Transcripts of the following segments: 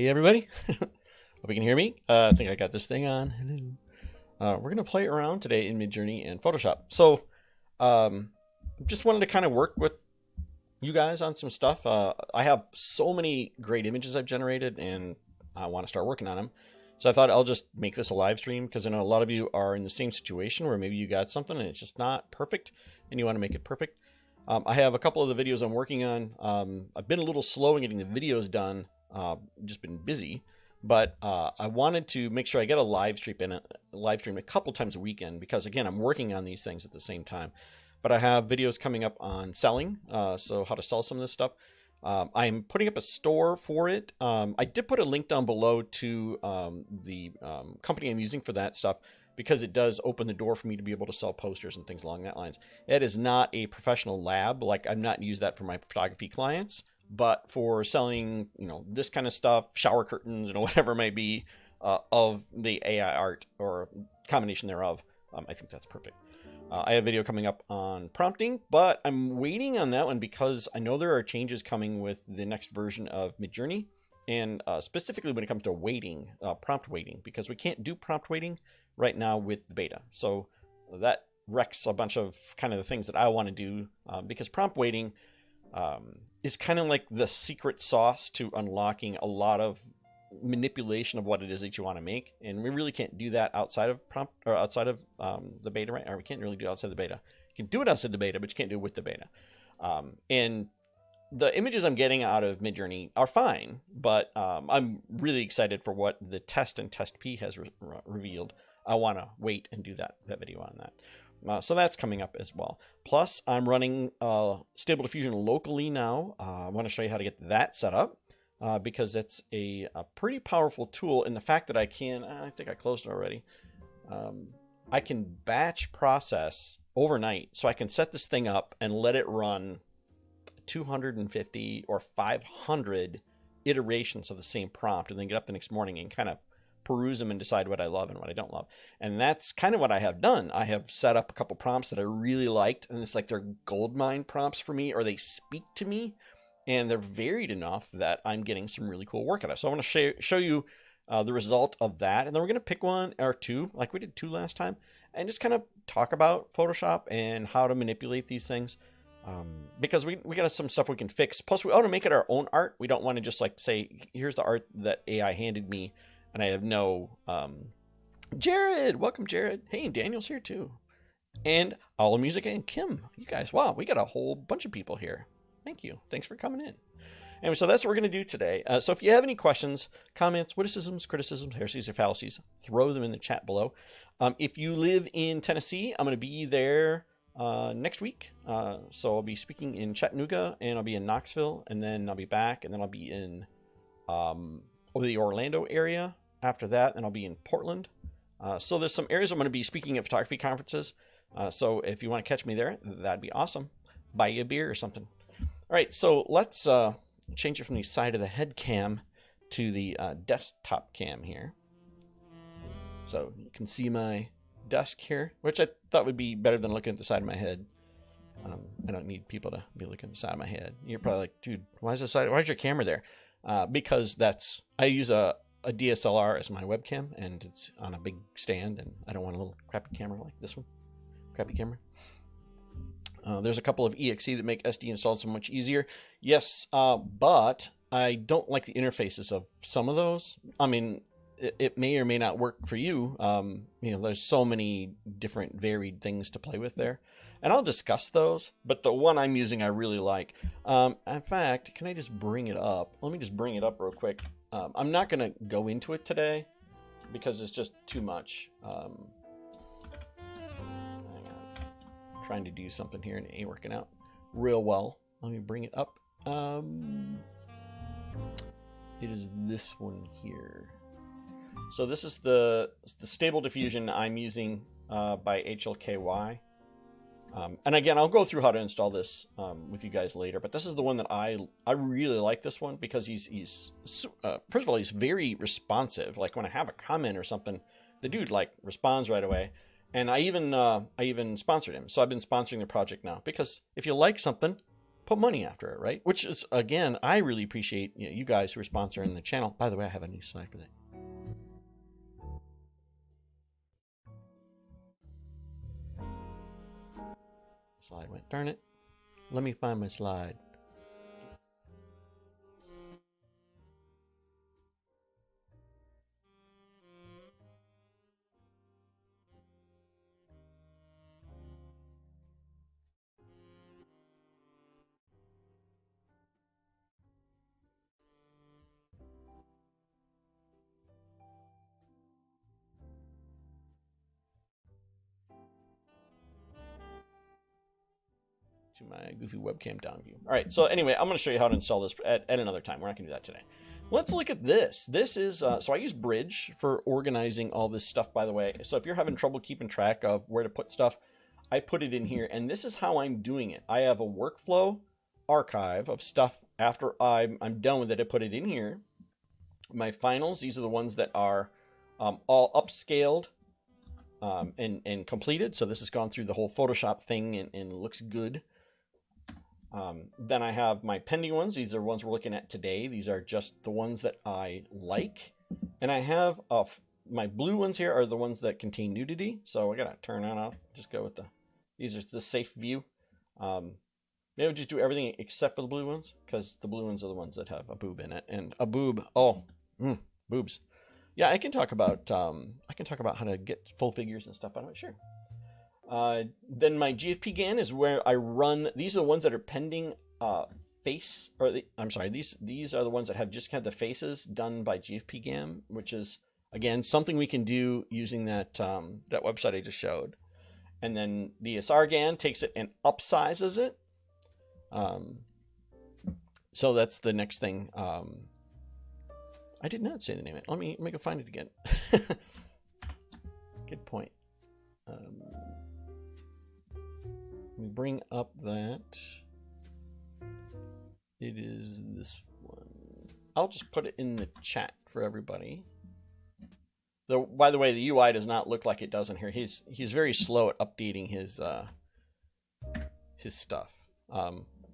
Hey everybody, hope you can hear me. I think I got this thing on. Hello. We're gonna play around today in MidJourney and Photoshop. So, just wanted to kind of work with you guys on some stuff. I have so many great images I've generated, and I want to start working on them. So I thought I'll just make this a live stream because I know a lot of you are in the same situation where maybe you got something and it's just not perfect, and you want to make it perfect. I have a couple of the videos I'm working on. I've been a little slow in getting the videos done. Just been busy, but I wanted to make sure I get a live stream a couple times a weekend because again, I'm working on these things at the same time. But I have videos coming up on selling, so how to sell some of this stuff. I'm putting up a store for it. I did put a link down below to the company I'm using for that stuff because it does open the door for me to be able to sell posters and things along that lines. It is not a professional lab. Like I'm not used that for my photography clients. But for selling, you know, this kind of stuff, shower curtains, and whatever it might be of the AI art or combination thereof, I think that's perfect. I have a video coming up on prompting, but I'm waiting on that one because I know there are changes coming with the next version of MidJourney, and specifically when it comes to waiting, prompt waiting, because we can't do prompt waiting right now with the beta. So that wrecks a bunch of kind of the things that I want to do because prompt waiting is kind of like the secret sauce to unlocking a lot of manipulation of what it is that you want to make, and we really can't do that outside of prompt or outside of the beta, right? Or we can't really do it outside the beta. You can do it outside the beta, but you can't do it with the beta. And the images I'm getting out of MidJourney are fine, but I'm really excited for what the test and test P has revealed. I want to wait and do that video on that. So that's coming up as well. Plus, I'm running Stable Diffusion locally now. I want to show you how to get that set up because it's a pretty powerful tool in the fact that I think I closed it already. I can batch process overnight, so I can set this thing up and let it run 250 or 500 iterations of the same prompt and then get up the next morning and kind of peruse them and decide what I love and what I don't love. And that's kind of what I have done. I have set up a couple prompts that I really liked, and it's like they're goldmine prompts for me, or they speak to me, and they're varied enough that I'm getting some really cool work out of. So I want to show you the result of that, and then we're going to pick one or two, like we did two last time, and just kind of talk about Photoshop and how to manipulate these things. Because we got some stuff we can fix. Plus, we ought to make it our own art. We don't want to just like say, here's the art that AI handed me, and I have no, Jared, welcome Jared. Hey, and Daniel's here too. And All Music and Kim, you guys, wow, we got a whole bunch of people here. Thank you. Thanks for coming in. And so that's what we're going to do today. So if you have any questions, comments, witticisms, criticisms, heresies, or fallacies, throw them in the chat below. If you live in Tennessee, I'm going to be there next week. So I'll be speaking in Chattanooga, and I'll be in Knoxville, and then I'll be back, and then I'll be in over the Orlando area. After that, and I'll be in Portland. So there's some areas I'm going to be speaking at photography conferences. So if you want to catch me there, that'd be awesome. Buy you a beer or something. All right, so let's change it from the side of the head cam to the desktop cam here. So you can see my desk here, which I thought would be better than looking at the side of my head. I don't need people to be looking at the side of my head. You're probably like, dude, why's your camera there? Because I use a DSLR as my webcam, and it's on a big stand, and I don't want a little crappy camera like this one. Crappy camera. There's a couple of EXE that make SD installed so much easier. Yes, but I don't like the interfaces of some of those. I mean, it may or may not work for you. You know, there's so many different varied things to play with there. And I'll discuss those, but the one I'm using I really like. In fact, can I just bring it up? Let me just bring it up real quick. I'm not going to go into it today because it's just too much. Hang on. Trying to do something here and it ain't working out real well. Let me bring it up. It is this one here. So this is the Stable Diffusion I'm using by HLKY. And again, I'll go through how to install this with you guys later, but this is the one that I really like this one because he's first of all, he's very responsive. Like when I have a comment or something, the dude like responds right away. And I even sponsored him. So I've been sponsoring the project now because if you like something, put money after it, right? Which is, again, I really appreciate you guys who are sponsoring the channel. By the way, I have a new slide for that. Slide went, darn it. Let me find my slide. To my goofy webcam down view. All right, so anyway, I'm going to show you how to install this at another time. We're not going to do that today. Let's look at this. This is, so I use Bridge for organizing all this stuff, by the way. So if you're having trouble keeping track of where to put stuff, I put it in here, and this is how I'm doing it. I have a workflow archive of stuff after I'm done with it. I put it in here. My finals, these are the ones that are all upscaled and completed. So this has gone through the whole Photoshop thing and looks good. Then I have my pending ones. These are ones we're looking at today. These are just the ones that I like. And I have my blue ones here are the ones that contain nudity. So I gotta turn that off. Just go with these are the safe view. Maybe just do everything except for the blue ones, because the blue ones are the ones that have a boob in it. And a boob, boobs. Yeah, I can talk about how to get full figures and stuff. By the way, sure. Then my GFP GAN is where I run. These are the ones that are pending face, or I'm sorry, these are the ones that have just had the faces done by GFP GAN, which is again something we can do using that that website I just showed. And then the SR GAN takes it and upsizes it. So that's the next thing. I did not say the name of it. Let me go find it again. Good point. Let me bring up that. It is this one. I'll just put it in the chat for everybody. Though, by the way, the UI does not look like it does in here. He's very slow at updating his stuff,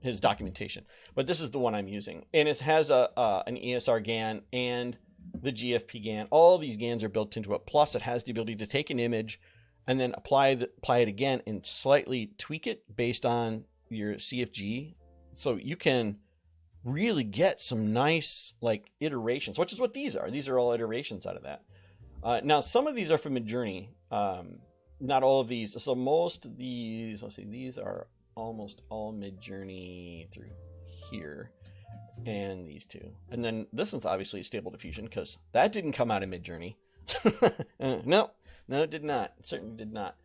his documentation. But this is the one I'm using, and it has an ESR GAN and the GFP GAN. All these GANs are built into it. Plus, it has the ability to take an image and then apply it again and slightly tweak it based on your CFG. So you can really get some nice like iterations, which is what these are. These are all iterations out of that. Now, some of these are from MidJourney. Not all of these. So most of these, let's see, these are almost all MidJourney through here. And these two. And then this one's obviously Stable Diffusion because that didn't come out of MidJourney. No, it did not. It certainly did not.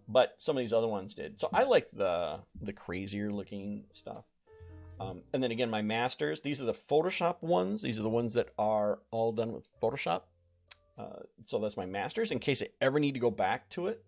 But some of these other ones did. So I like the crazier looking stuff. And then again, my masters, these are the Photoshop ones. These are the ones that are all done with Photoshop. So that's my masters in case I ever need to go back to it.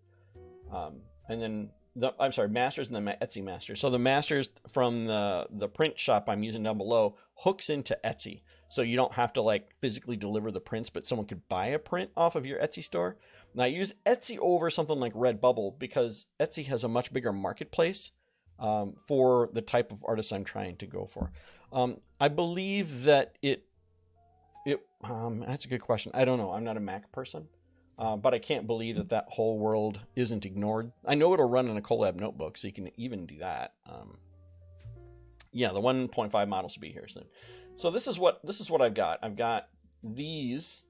And then I'm sorry, masters and then my Etsy masters. So the masters from the print shop I'm using down below hooks into Etsy. So you don't have to like physically deliver the prints, but someone could buy a print off of your Etsy store. Now I use Etsy over something like Redbubble because Etsy has a much bigger marketplace for the type of artists I'm trying to go for. I believe that that's a good question. I don't know. I'm not a Mac person. But I can't believe that whole world isn't ignored. I know it'll run in a Colab notebook, so you can even do that. Yeah, the 1.5 models will be here soon. So this is what I've got. I've got these.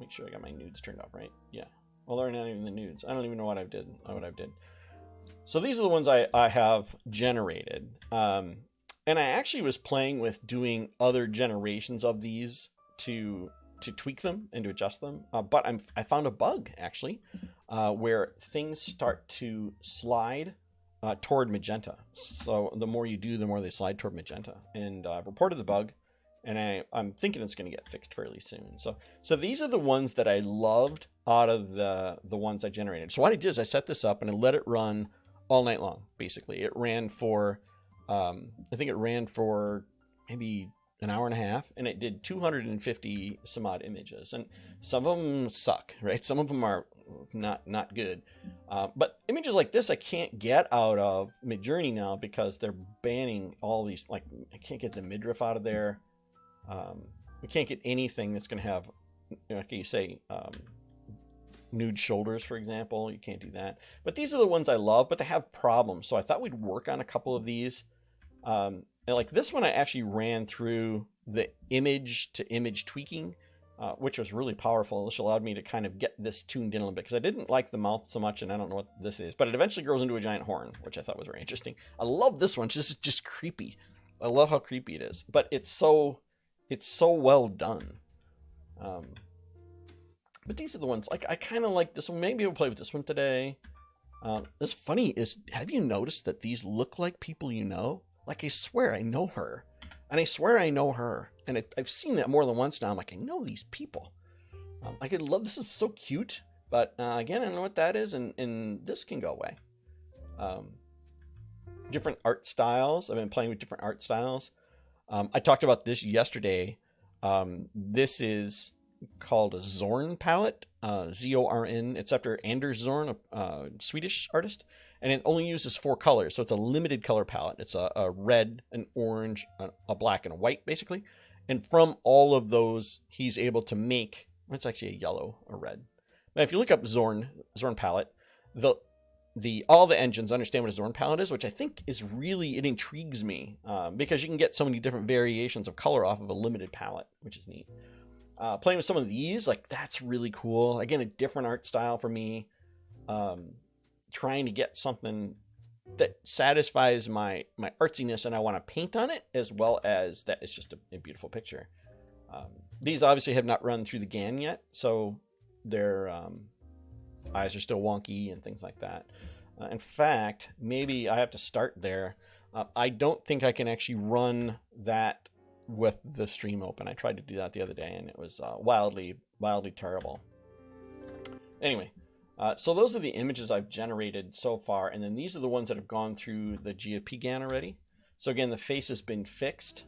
Make sure I got my nudes turned off, right? Yeah. Well, they're not even the nudes. I don't even know what I did. So these are the ones I have generated. And I actually was playing with doing other generations of these to tweak them and to adjust them. But I found a bug actually where things start to slide toward magenta. So the more you do, the more they slide toward magenta. And I've reported the bug, and I'm thinking it's going to get fixed fairly soon. So these are the ones that I loved out of the ones I generated. So what I did is I set this up and I let it run all night long. Basically, it ran for I think it ran for maybe an hour and a half, and it did 250 some odd images, and some of them suck, right? Some of them are not good. But images like this I can't get out of MidJourney now because they're banning all these. Like, I can't get the midriff out of there. We can't get anything that's going to have, like you say, nude shoulders, for example. You can't do that. But these are the ones I love, but they have problems. So I thought we'd work on a couple of these. And like this one, I actually ran through the image to image tweaking, which was really powerful. This allowed me to kind of get this tuned in a little bit because I didn't like the mouth so much, and I don't know what this is, but it eventually grows into a giant horn, which I thought was very interesting. I love this one. It's just creepy. I love how creepy it is, but it's so well done. But these are the ones, like, I kind of like this one. Maybe we'll play with this one today. What's funny is, have you noticed that these look like people you know? Like, I swear I know her. And I swear I know her. And I've seen that more than once now. I'm like, I know these people. I could love, this is so cute. But again, I don't know what that is. And this can go away. Different art styles. I've been playing with different art styles. I talked about this yesterday. This is called a Zorn palette, Z-O-R-N. It's after Anders Zorn, a Swedish artist, and it only uses 4 colors, so it's a limited color palette. It's a red, an orange, a black, and a white, basically. And from all of those, he's able to make, it's actually a yellow, a red. Now, if you look up Zorn palette, all the engines understand what a Zorn palette is, which I think is really, it intrigues me, because you can get so many different variations of color off of a limited palette, which is neat. Playing with some of these, like, that's really cool. Again, a different art style for me. Trying to get something that satisfies my artsiness and I want to paint on it, as well as that it's just a beautiful picture. These obviously have not run through the GAN yet, so their eyes are still wonky and things like that. In fact, maybe I have to start there. I don't think I can actually run that with the stream open. I tried to do that the other day, and it was wildly terrible. Anyway, so those are the images I've generated so far, and then these are the ones that have gone through the GFP GAN already. So again, the face has been fixed,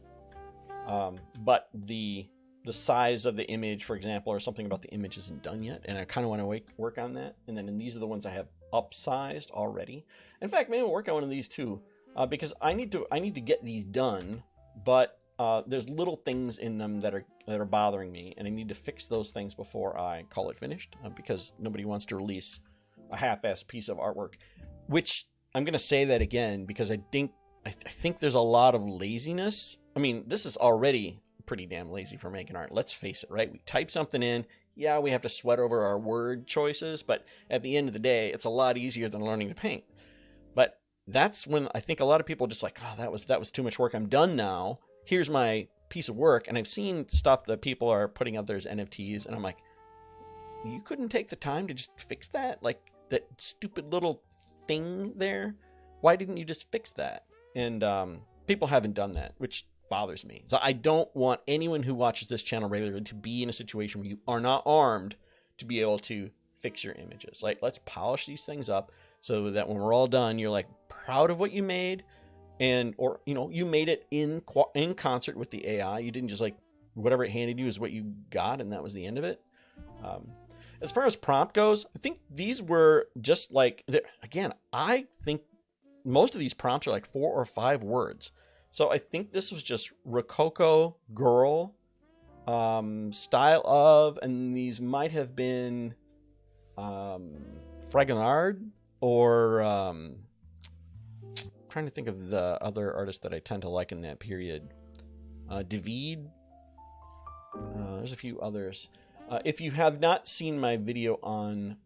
but the size of the image, for example, or something about the image isn't done yet, and I kind of want to work on that. And then these are the ones I have upsized already. In fact, maybe we'll work on one of these too, because I need to get these done, but there's little things in them that are bothering me, and I need to fix those things before I call it finished, because nobody wants to release a half-assed piece of artwork. Which I'm going to say that again because I think there's a lot of laziness. I mean, this is already pretty damn lazy for making art. Let's face it, right? We type something in. Yeah, we have to sweat over our word choices, but at the end of the day, it's a lot easier than learning to paint. But that's when I think a lot of people are just like, oh, that was too much work. I'm done now. Here's my piece of work. And I've seen stuff that people are putting out there as NFTs, and I'm like, you couldn't take the time to just fix that? Like, that stupid little thing there? Why didn't you just fix that? And people haven't done that, which bothers me. So I don't want anyone who watches this channel regularly to be in a situation where you are not armed to be able to fix your images. Like, let's polish these things up so that when we're all done, you're like proud of what you made. And, or, you know, you made it in concert with the AI. You didn't just like, whatever it handed you is what you got, and that was the end of it. As far as prompt goes, I think these were just like, again, I think most of these prompts are like 4 or 5 words. So I think this was just Rococo girl, style of, and these might have been Fragonard, or trying to think of the other artists that I tend to like in that period. David. There's a few others. If you have not seen my video on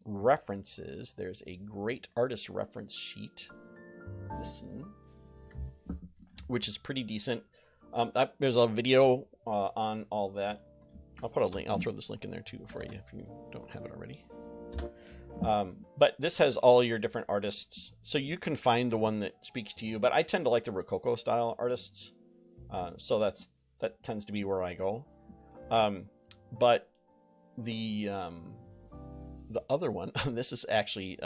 references, there's a great artist reference sheet. Listen. Which is pretty decent. There's a video on all that. I'll put a link. I'll throw this link in there too for you if you don't have it already. But this has all your different artists, so you can find the one that speaks to you. But I tend to like the Rococo style artists, so that tends to be where I go. But the other one, this is actually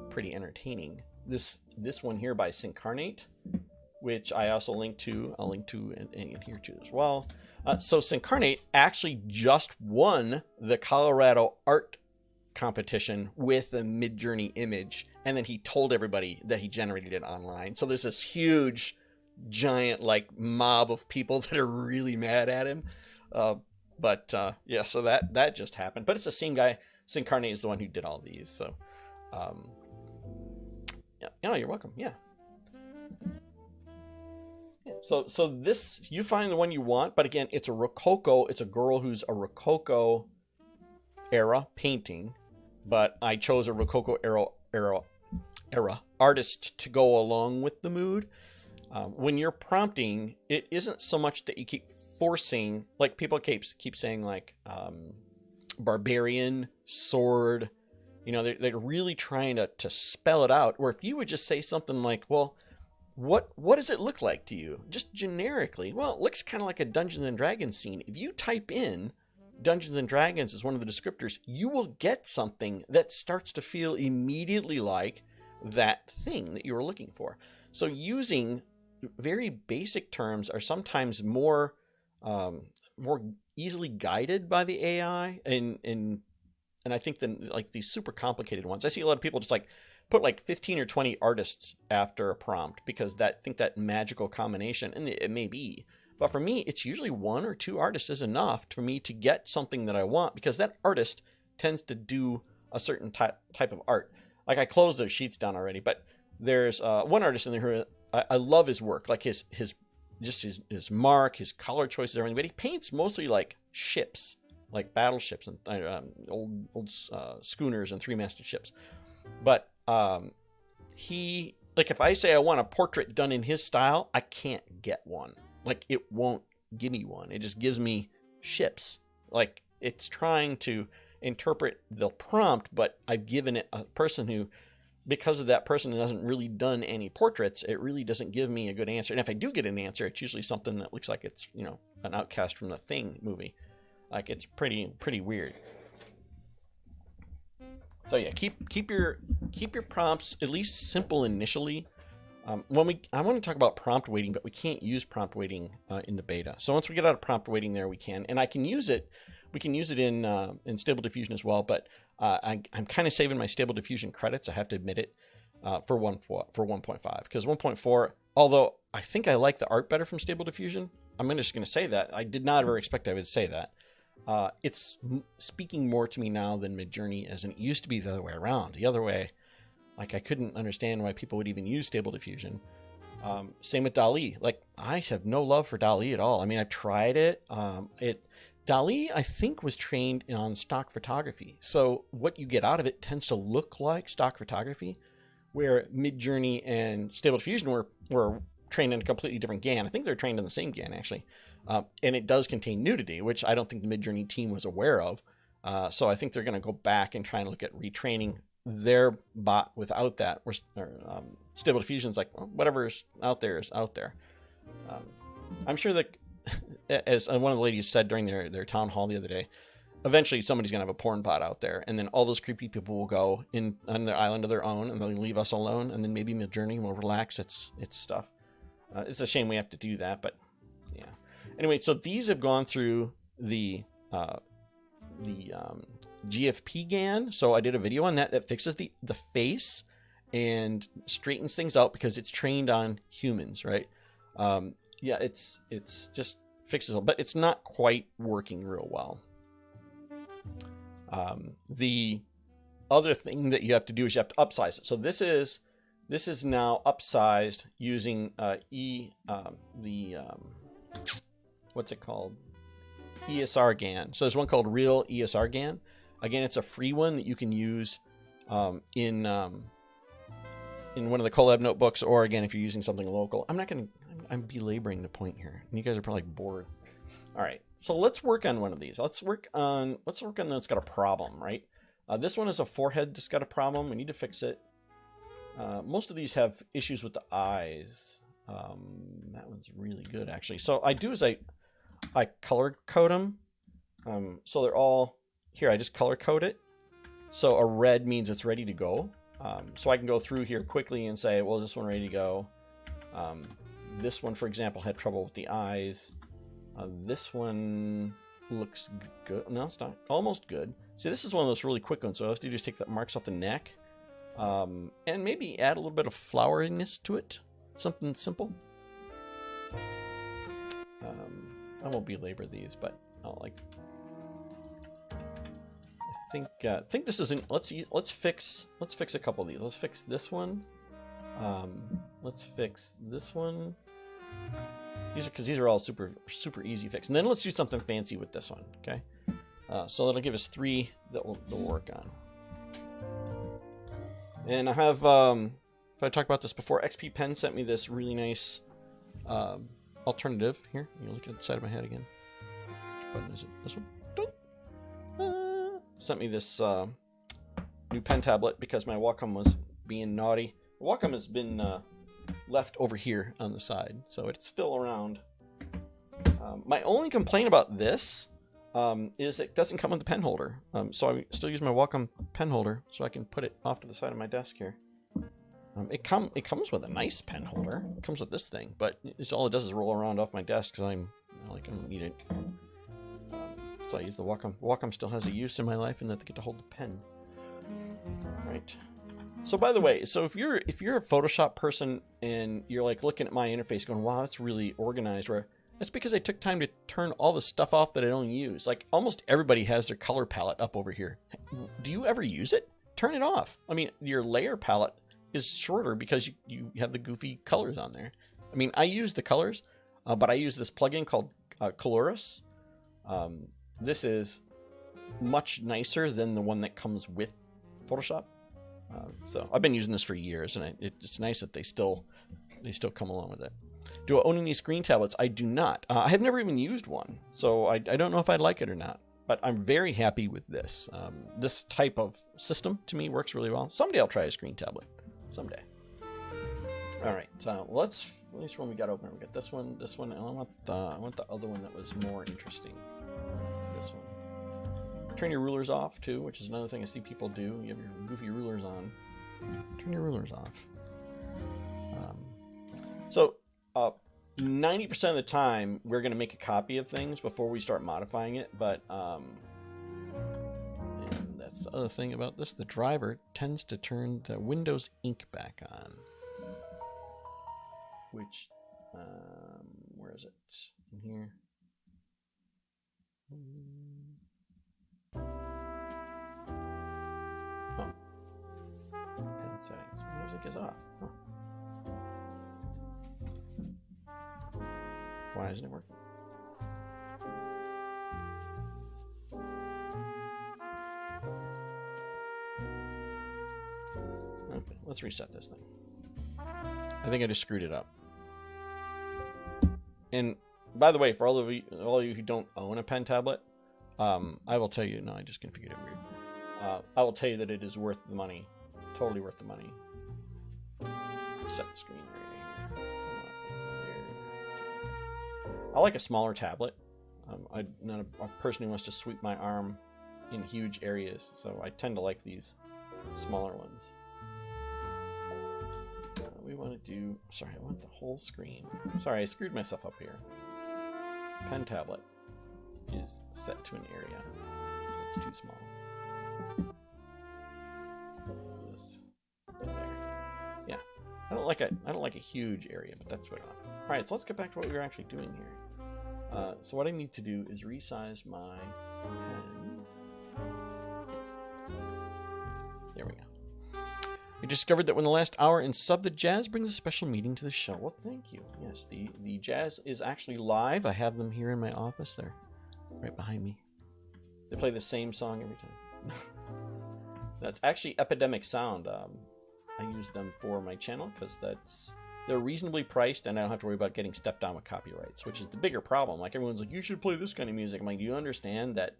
pretty entertaining. This one here by Syncarnate, which I also link to. I'll link to in here too as well. So Syncarnate actually just won the Colorado art competition with a MidJourney image, and then he told everybody that he generated it online. So there's this huge, giant like mob of people that are really mad at him. Yeah, so that just happened. But it's the same guy. Syncarnate is the one who did all these. So, yeah, oh, you're welcome. Yeah. So this, you find the one you want, but again, it's a Rococo. It's a girl who's a Rococo era painting, but I chose a Rococo era artist to go along with the mood. When you're prompting, it isn't so much that you keep forcing, like people keep saying like barbarian, sword, you know, they're really trying to spell it out. Or if you would just say something like, well, what does it look like to you? Just generically, well, it looks kind of like a Dungeons and Dragons scene. If you type in Dungeons and Dragons as one of the descriptors, you will get something that starts to feel immediately like that thing that you were looking for. So using very basic terms are sometimes more easily guided by the AI, and I think that like these super complicated ones, I see a lot of people just like put like 15 or 20 artists after a prompt because think that magical combination, and it may be, but for me it's usually 1 or 2 artists is enough for me to get something that I want, because that artist tends to do a certain type of art. Like I closed those sheets down already, but there's one artist in there who I love his work, like his mark, his color choices, everything. But he paints mostly like ships, like battleships and old schooners and 3-masted ships. But he, like, if I say I want a portrait done in his style, I can't get one. Like, it won't give me one. It just gives me ships. Like, it's trying to interpret the prompt, but I've given it a person who, because of that person who hasn't really done any portraits, it really doesn't give me a good answer. And if I do get an answer, it's usually something that looks like it's, you know, an outcast from the Thing movie. Like, it's pretty weird. So yeah, keep your prompts at least simple initially. I want to talk about prompt weighting, but we can't use prompt weighting in the beta. So once we get out of prompt weighting there, we can, and I can use it. We can use it in Stable Diffusion as well, but I'm kind of saving my Stable Diffusion credits. I have to admit it for 1.5, because 1.4, although I think I like the art better from Stable Diffusion, I'm just going to say that. I did not ever expect I would say that. It's speaking more to me now than MidJourney, as it used to be the other way around. The other way, like, I couldn't understand why people would even use Stable Diffusion. Same with DALL-E. Like, I have no love for DALL-E at all. I mean, I've tried it. DALL-E, I think, was trained on stock photography. So what you get out of it tends to look like stock photography, where MidJourney and Stable Diffusion were trained in a completely different GAN. I think they're trained in the same GAN, actually. And it does contain nudity, which I don't think the MidJourney team was aware of. So I think they're going to go back and try and look at retraining their bot without that. Stable Diffusion's like, well, whatever is out there is out there. I'm sure that, as one of the ladies said during their town hall the other day, eventually somebody's going to have a porn bot out there, and then all those creepy people will go on their island of their own, and they'll leave us alone, and then maybe MidJourney will relax its stuff. It's a shame we have to do that, but yeah. Anyway, so these have gone through the GFP GAN. So I did a video on that fixes the face and straightens things out because it's trained on humans, right? Yeah, it's just fixes it, but it's not quite working real well. The other thing that you have to do is you have to upsize it. So this is now upsized using what's it called? ESR GAN. So there's one called Real ESR GAN. Again, it's a free one that you can use in one of the collab notebooks, or again, if you're using something local. I'm belaboring the point here, and you guys are probably bored. All right, so let's work on one of these. Let's work on one that's got a problem, right? This one is a forehead that's got a problem. We need to fix it. Most of these have issues with the eyes. That one's really good, actually. So I do is I color code them. So they're all here. I just color code it. So a red means it's ready to go. So I can go through here quickly and say, well, is this one ready to go? this one, for example, had trouble with the eyes. This one looks good. No, it's not. Almost good. See, this is one of those really quick ones. So all I have to do is take the marks off the neck, and maybe add a little bit of floweriness to it. Something simple. I won't belabor these, but I'll like. I think this isn't. Let's fix a couple of these. Let's fix this one. Let's fix this one. These are all super easy fix. And then let's do something fancy with this one. Okay. So that'll give us 3 that we'll work on. And I have, if I talked about this before, XP Pen sent me this really nice alternative. Here, you look at the side of my head again. Which button is it? This one? Sent me this new pen tablet because my Wacom was being naughty. The Wacom has been left over here on the side, so it's still around. My only complaint about this is it doesn't come with the pen holder. So I still use my Wacom pen holder so I can put it off to the side of my desk here. It comes with a nice pen holder. It comes with this thing, but all it does is roll around off my desk because I don't need it. So I use the Wacom. Wacom still has a use in my life, and that to get to hold the pen. Right. So by the way, so if you're a Photoshop person and you're like looking at my interface going, wow, that's really organized, where that's because I took time to turn all the stuff off that I don't use. Like almost everybody has their color palette up over here. Do you ever use it? Turn it off. I mean, your layer palette is shorter because you have the goofy colors on there. I mean, I use the colors, but I use this plugin called Colorus. This is much nicer than the one that comes with Photoshop. So I've been using this for years, and it's nice that they still come along with it. Do I own any screen tablets? I do not. I have never even used one, so I don't know if I'd like it or not. But I'm very happy with this. This type of system to me works really well. Someday I'll try a screen tablet. Someday. All right. So let's. At least one we got open. We got this one, and I want the other one that was more interesting. This one. Turn your rulers off too, which is another thing I see people do. You have your goofy rulers on. Turn your rulers off. So 90% of the time, we're going to make a copy of things before we start modifying it. But and that's the other thing about this. The driver tends to turn the Windows ink back on. Which, where is it? In here. Oh. Pen settings. Music is off. Huh. Why isn't it working? Okay, let's reset this thing. I think I just screwed it up. And by the way, for all of you who don't own a pen tablet, I will tell you. No, I just configured it weird. I will tell you that it is worth the money. Totally worth the money. Set the screen right here. I like a smaller tablet. I'm not a person who wants to sweep my arm in huge areas, so I tend to like these smaller ones. We want to do... Sorry, I want the whole screen. Sorry, I screwed myself up here. Pen tablet is set to an area. It's too small. This there. Yeah, I don't like a huge area, but that's what. All right, so let's get back to what we were actually doing here. So what I need to do is resize my pen. There we go. We discovered that when the last hour in Sub the Jazz brings a special meeting to the show. Well, thank you. Yes, the Jazz is actually live. I have them here in my office. They're right behind me. They play the same song every time. That's actually Epidemic Sound. I use them for my channel because they're reasonably priced, and I don't have to worry about getting stepped on with copyrights, which is the bigger problem. Like everyone's like, you should play this kind of music. I'm like, do you understand that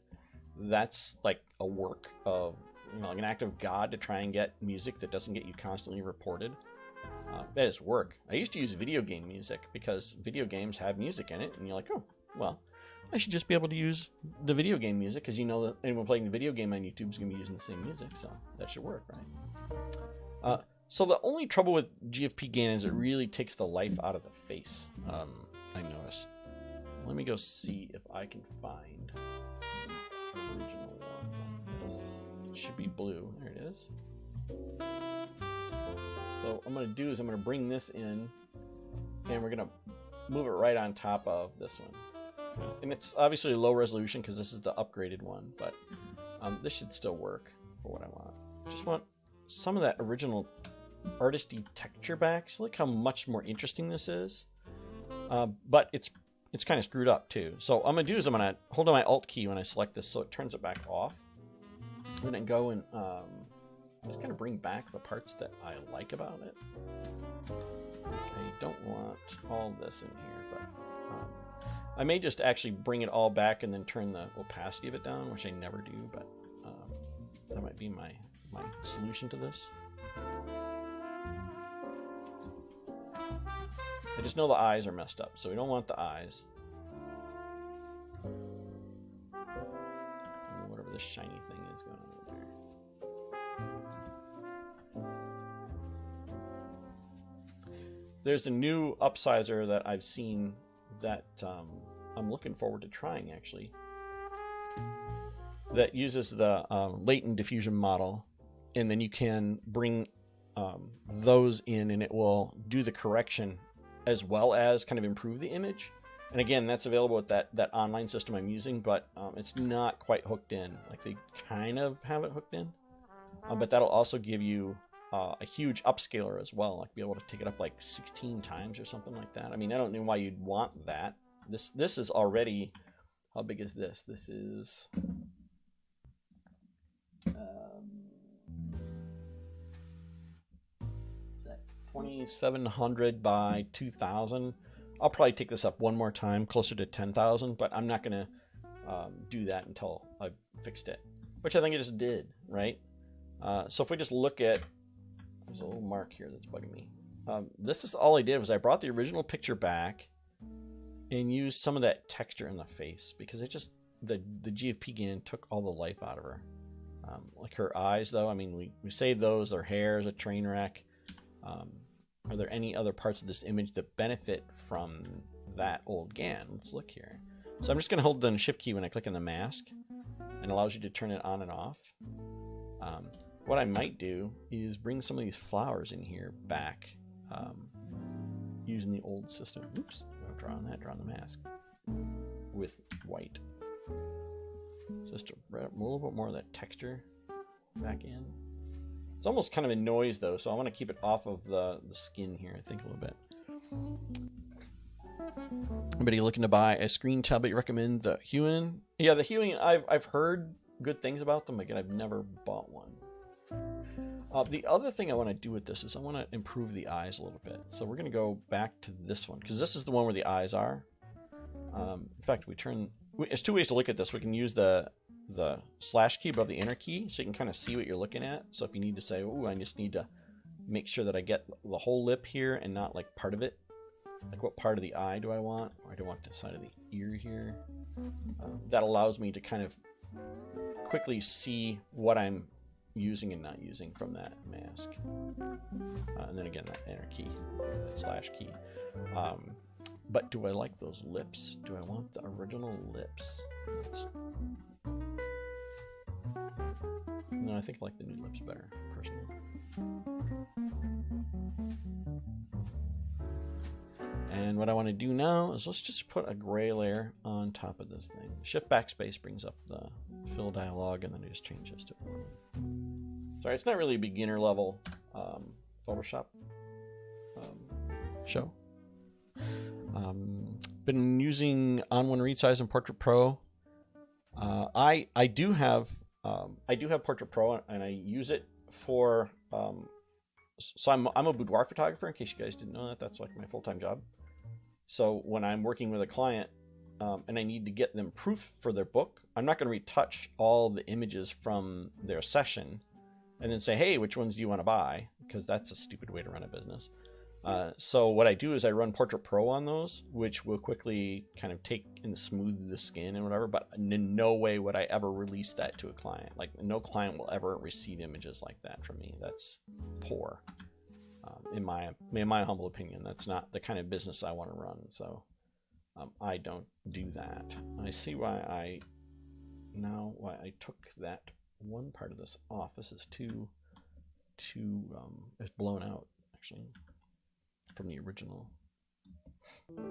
that's like a work of, you know, like an act of God to try and get music that doesn't get you constantly reported? That is work. I used to use video game music because video games have music in it, and you're like, oh, well, I should just be able to use the video game music because you know that anyone playing the video game on YouTube is going to be using the same music, so that should work, right? So the only trouble with GFP gain is it really takes the life out of the face. I noticed. Let me go see if I can find the original one. It should be blue. There it is. So what I'm going to do is I'm going to bring this in, and we're going to move it right on top of this one. And it's obviously low resolution because this is the upgraded one, but this should still work for what I want. I just want some of that original artisty texture back. So look how much more interesting this is. But it's kind of screwed up too. So what I'm going to do is I'm going to hold on my Alt key when I select this so it turns it back off. And then go and just kind of bring back the parts that I like about it. I don't want all this in here, but I may just actually bring it all back and then turn the opacity of it down, which I never do, but that might be my solution to this. I just know the eyes are messed up, so we don't want the eyes. Whatever this shiny thing is going on over there. There's a new upsizer that I've seen that I'm looking forward to trying, actually, that uses the latent diffusion model, and then you can bring those in and it will do the correction as well as kind of improve the image. And again, that's available with that online system I'm using, but it's not quite hooked in. Like, they kind of have it hooked in, but that'll also give you a huge upscaler as well. Like, be able to take it up like 16 times or something like that. I mean, I don't know why you'd want that. This is already, how big is this? This is 2700 by 2000. I'll probably take this up one more time, closer to 10,000, but I'm not going to do that until I've fixed it, which I think I just did, right? So if we just look at, there's a little mark here that's bugging me. This is all I did was I brought the original picture back and used some of that texture in the face, because it just, the GFP gain took all the life out of her. Like her eyes, though, I mean, we saved those. Her hair is a train wreck. Are there any other parts of this image that benefit from that old GAN? Let's look here. So I'm just going to hold the Shift key when I click on the mask, and allows you to turn it on and off. What I might do is bring some of these flowers in here back using the old system. Oops, I'm drawing the mask with white. Just to a little bit more of that texture back in. It's almost kind of a noise though, so I want to keep it off of the skin here, I think, a little bit. Anybody looking to buy a screen tablet, you recommend the Huon? Yeah, the Huon, I've heard good things about them. Again, I've never bought one. The other thing I want to do with this is I want to improve the eyes a little bit. So we're going to go back to this one, because this is the one where the eyes are. In fact, there's two ways to look at this. We can use the slash key above the enter key, so you can kind of see what you're looking at. So if you need to say, oh, I just need to make sure that I get the whole lip here and not like part of it. Like, what part of the eye do I want? Or do I want the side of the ear here? That allows me to kind of quickly see what I'm using and not using from that mask. And then again, that enter key, that slash key. But do I like those lips? Do I want the original lips? No, I think I like the new lips better, personally. And what I want to do now is let's just put a gray layer on top of this thing. Shift backspace brings up the fill dialog, and then I just change this to sorry, it's not really a beginner level Photoshop show. Been using On1 Resize and Portrait Pro. I do have Portrait Pro, and I use it for so I'm a boudoir photographer, in case you guys didn't know that. That's like my full-time job. So when I'm working with a client and I need to get them proof for their book, I'm not going to retouch all the images from their session and then say, hey, which ones do you want to buy? Because that's a stupid way to run a business. So what I do is I run Portrait Pro on those, which will quickly kind of take and smooth the skin and whatever, but in no way would I ever release that to a client. Like, no client will ever receive images like that from me. That's poor. in my humble opinion. That's not the kind of business I want to run. So I don't do that. I see why I took that one part of this off. This is it's blown out actually from the original. Yeah,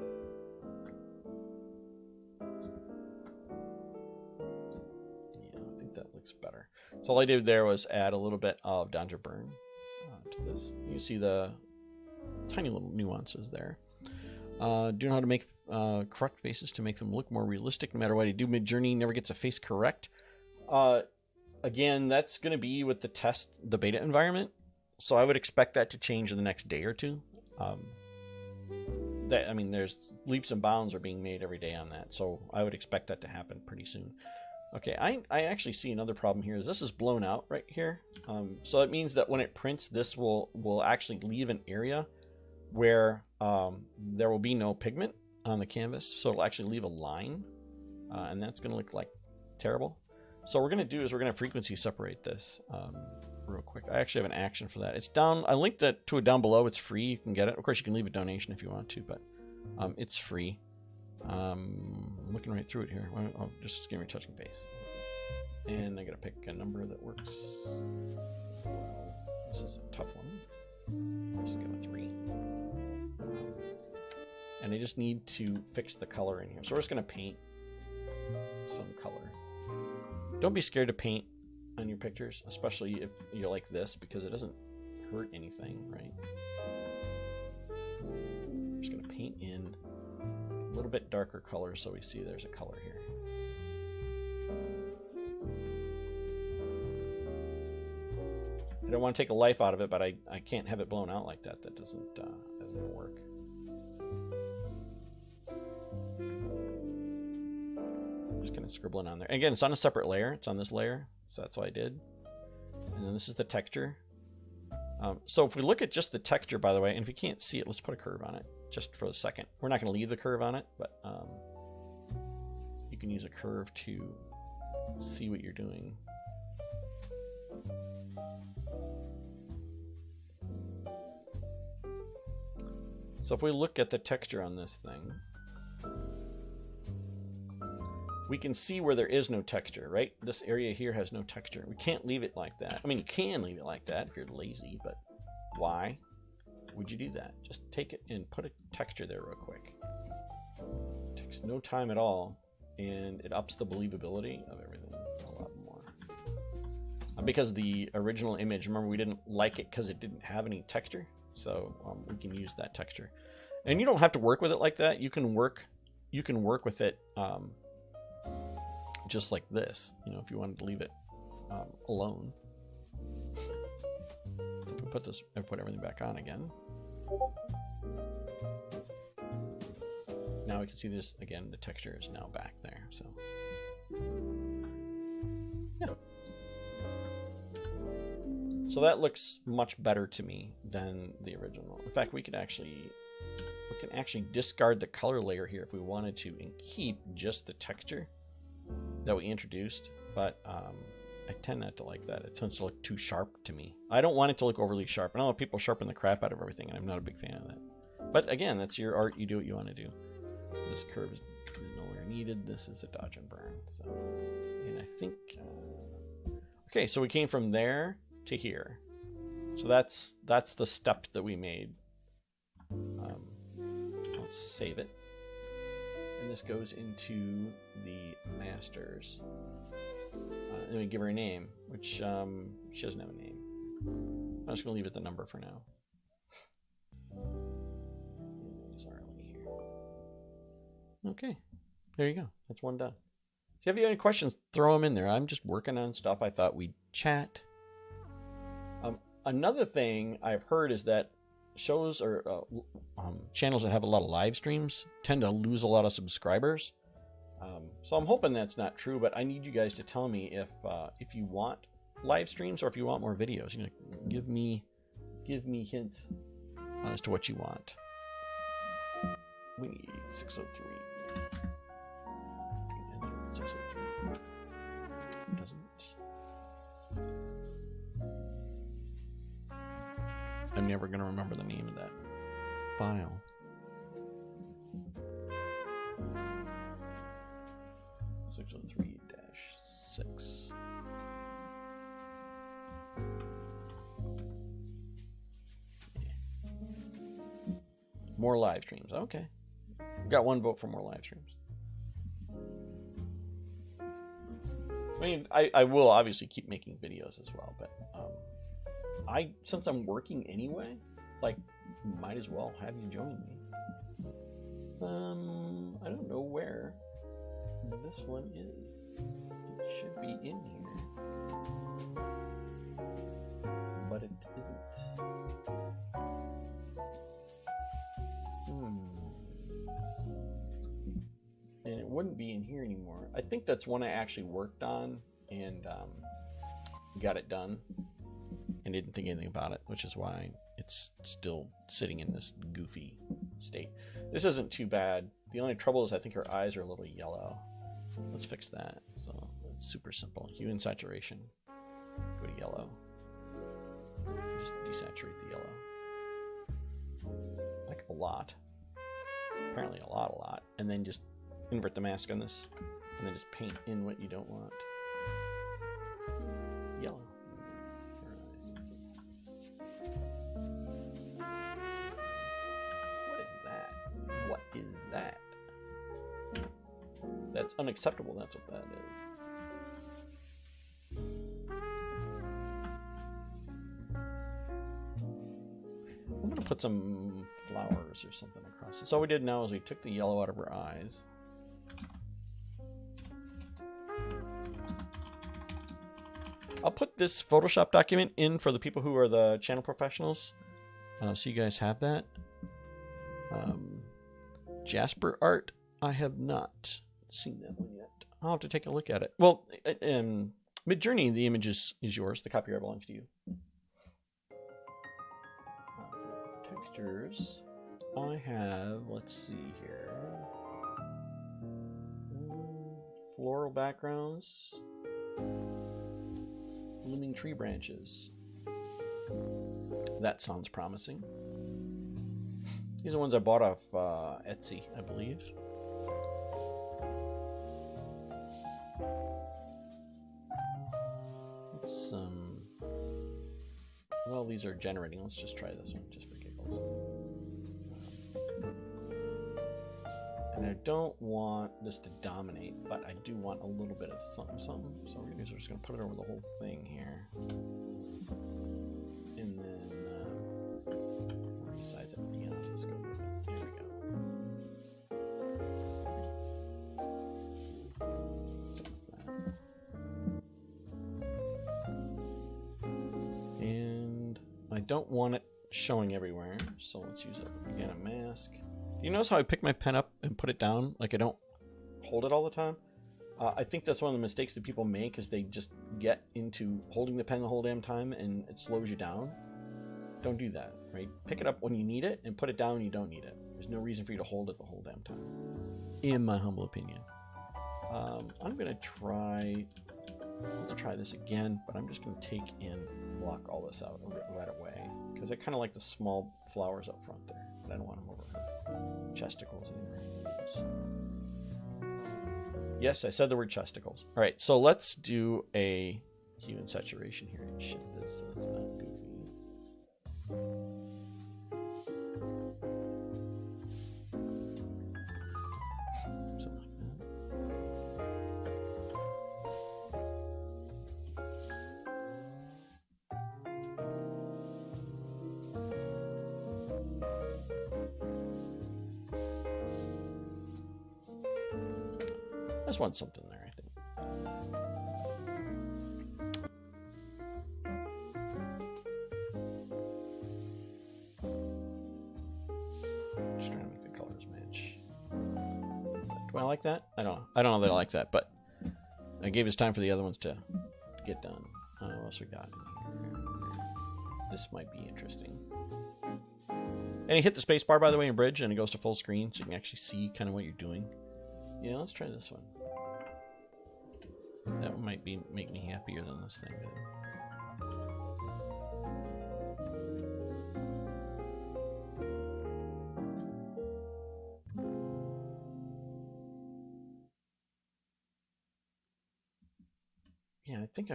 I think that looks better. So all I did there was add a little bit of Danger Burn to this. You see the tiny little nuances there. Do know how to make correct faces to make them look more realistic. No matter what you do, MidJourney never gets a face correct. Again, that's going to be with the beta environment. So I would expect that to change in the next day or two. There's leaps and bounds are being made every day on that. So I would expect that to happen pretty soon. Okay, I actually see another problem here. This is blown out right here. So it means that when it prints, this will actually leave an area where there will be no pigment on the canvas. So it'll actually leave a line, and that's going to look like terrible. So what we're going to do is we're going to frequency separate this real quick. I actually have an action for that. It's down. I linked that to it down below. It's free. You can get it. Of course, you can leave a donation if you want to, but it's free. I'm looking right through it here. I'll just give me Retouching face. And I got to pick a number that works. This is a tough one. Let's give it 3. And I just need to fix the color in here. So we're just going to paint some color. Don't be scared to paint on your pictures, especially if you're like this, because it doesn't hurt anything, right? I'm just going to paint in a little bit darker color so we see there's a color here. I don't want to take a life out of it, but I can't have it blown out like that. That doesn't work. Just kind of scribbling on there. Again, it's on a separate layer. It's on this layer, so that's what I did. And then this is the texture. So if we look at just the texture, by the way, and if you can't see it, let's put a curve on it just for a second. We're not going to leave the curve on it, but you can use a curve to see what you're doing. So if we look at the texture on this thing, we can see where there is no texture, right? This area here has no texture. We can't leave it like that. I mean, you can leave it like that if you're lazy, but why would you do that? Just take it and put a texture there real quick. It takes no time at all, and it ups the believability of everything a lot more. Because the original image, remember, we didn't like it because it didn't have any texture. So we can use that texture, and you don't have to work with it like that. You can work with it just like this. You know, if you wanted to leave it alone. So if we put this and put everything back on again, now we can see this again. The texture is now back there. So yeah. So that looks much better to me than the original. In fact, we can actually discard the color layer here if we wanted to and keep just the texture that we introduced. But I tend not to like that. It tends to look too sharp to me. I don't want it to look overly sharp. I know people sharpen the crap out of everything, and I'm not a big fan of that. But again, that's your art. You do what you want to do. This curve is nowhere needed. This is a dodge and burn. So, and I think okay. So we came from there to here. So that's the step that we made. Let's save it. And this goes into the masters. And we give her a name, which she doesn't have a name. I'm just going to leave it the number for now. Okay, there you go. That's one done. If you have any questions, throw them in there. I'm just working on stuff. I thought we'd chat. Another thing I've heard is that shows or channels that have a lot of live streams tend to lose a lot of subscribers. So I'm hoping that's not true, but I need you guys to tell me if you want live streams or if you want more videos. You know, give me hints as to what you want. We need 603. 603 doesn't. I'm never going to remember the name of that file. -6. More live streams. Okay. Got 1 vote for more live streams. I mean, I will obviously keep making videos as well, but since I'm working anyway, like, might as well have you join me. I don't know where this one is. It should be in here, but it isn't. And it wouldn't be in here anymore. I think that's one I actually worked on and got it done and didn't think anything about it, which is why it's still sitting in this goofy state. This isn't too bad. The only trouble is I think her eyes are a little yellow. Let's fix that. So it's super simple. Hue and saturation. Go to yellow. Just desaturate the yellow. Like a lot. Apparently a lot. And then just invert the mask on this. And then just paint in what you don't want. Yellow. What is that? That's unacceptable. That's what that is. I'm gonna put some flowers or something across it. So all we did now is we took the yellow out of her eyes. I'll put this Photoshop document in for the people who are the channel professionals, so you guys have that. Jasper art, I have not seen that one yet. I'll have to take a look at it. Well, MidJourney, the image is yours. The copyright belongs to you. So textures, I have, let's see here. Floral backgrounds. Blooming tree branches. That sounds promising. These are the ones I bought off Etsy, I believe. Well, these are generating. Let's just try this one, just for giggles. And I don't want this to dominate, but I do want a little bit of something. So we're just going to put it over the whole thing here. And then resize it. Yeah, let's go with it. There we go. And I don't want it showing everywhere, so let's use it again, a mask. You notice how I pick my pen up and put it down? Like I don't hold it all the time. I think that's one of the mistakes that people make, is they just get into holding the pen the whole damn time and it slows you down. Don't do that, right? Pick it up when you need it and put it down when you don't need it. There's no reason for you to hold it the whole damn time, in my humble opinion. I'm gonna let's try this again, but I'm just gonna take and block all this out right away, because I kind of like the small flowers up front there, but I don't want them over her chesticles anywhere. Yes, I said the word chesticles. All right, so let's do a hue and saturation here and shift this so it's not goofy. Something like that. I just want something there, I think. Just trying to make the colors match. Do I like that? I don't know. I don't know that I like that, but I gave us time for the other ones to get done. What else we got in here? This might be interesting. And you hit the space bar, by the way, in Bridge, and it goes to full screen, so you can actually see kind of what you're doing. Yeah, let's try this one. That might make me happier than this thing did. Yeah, I think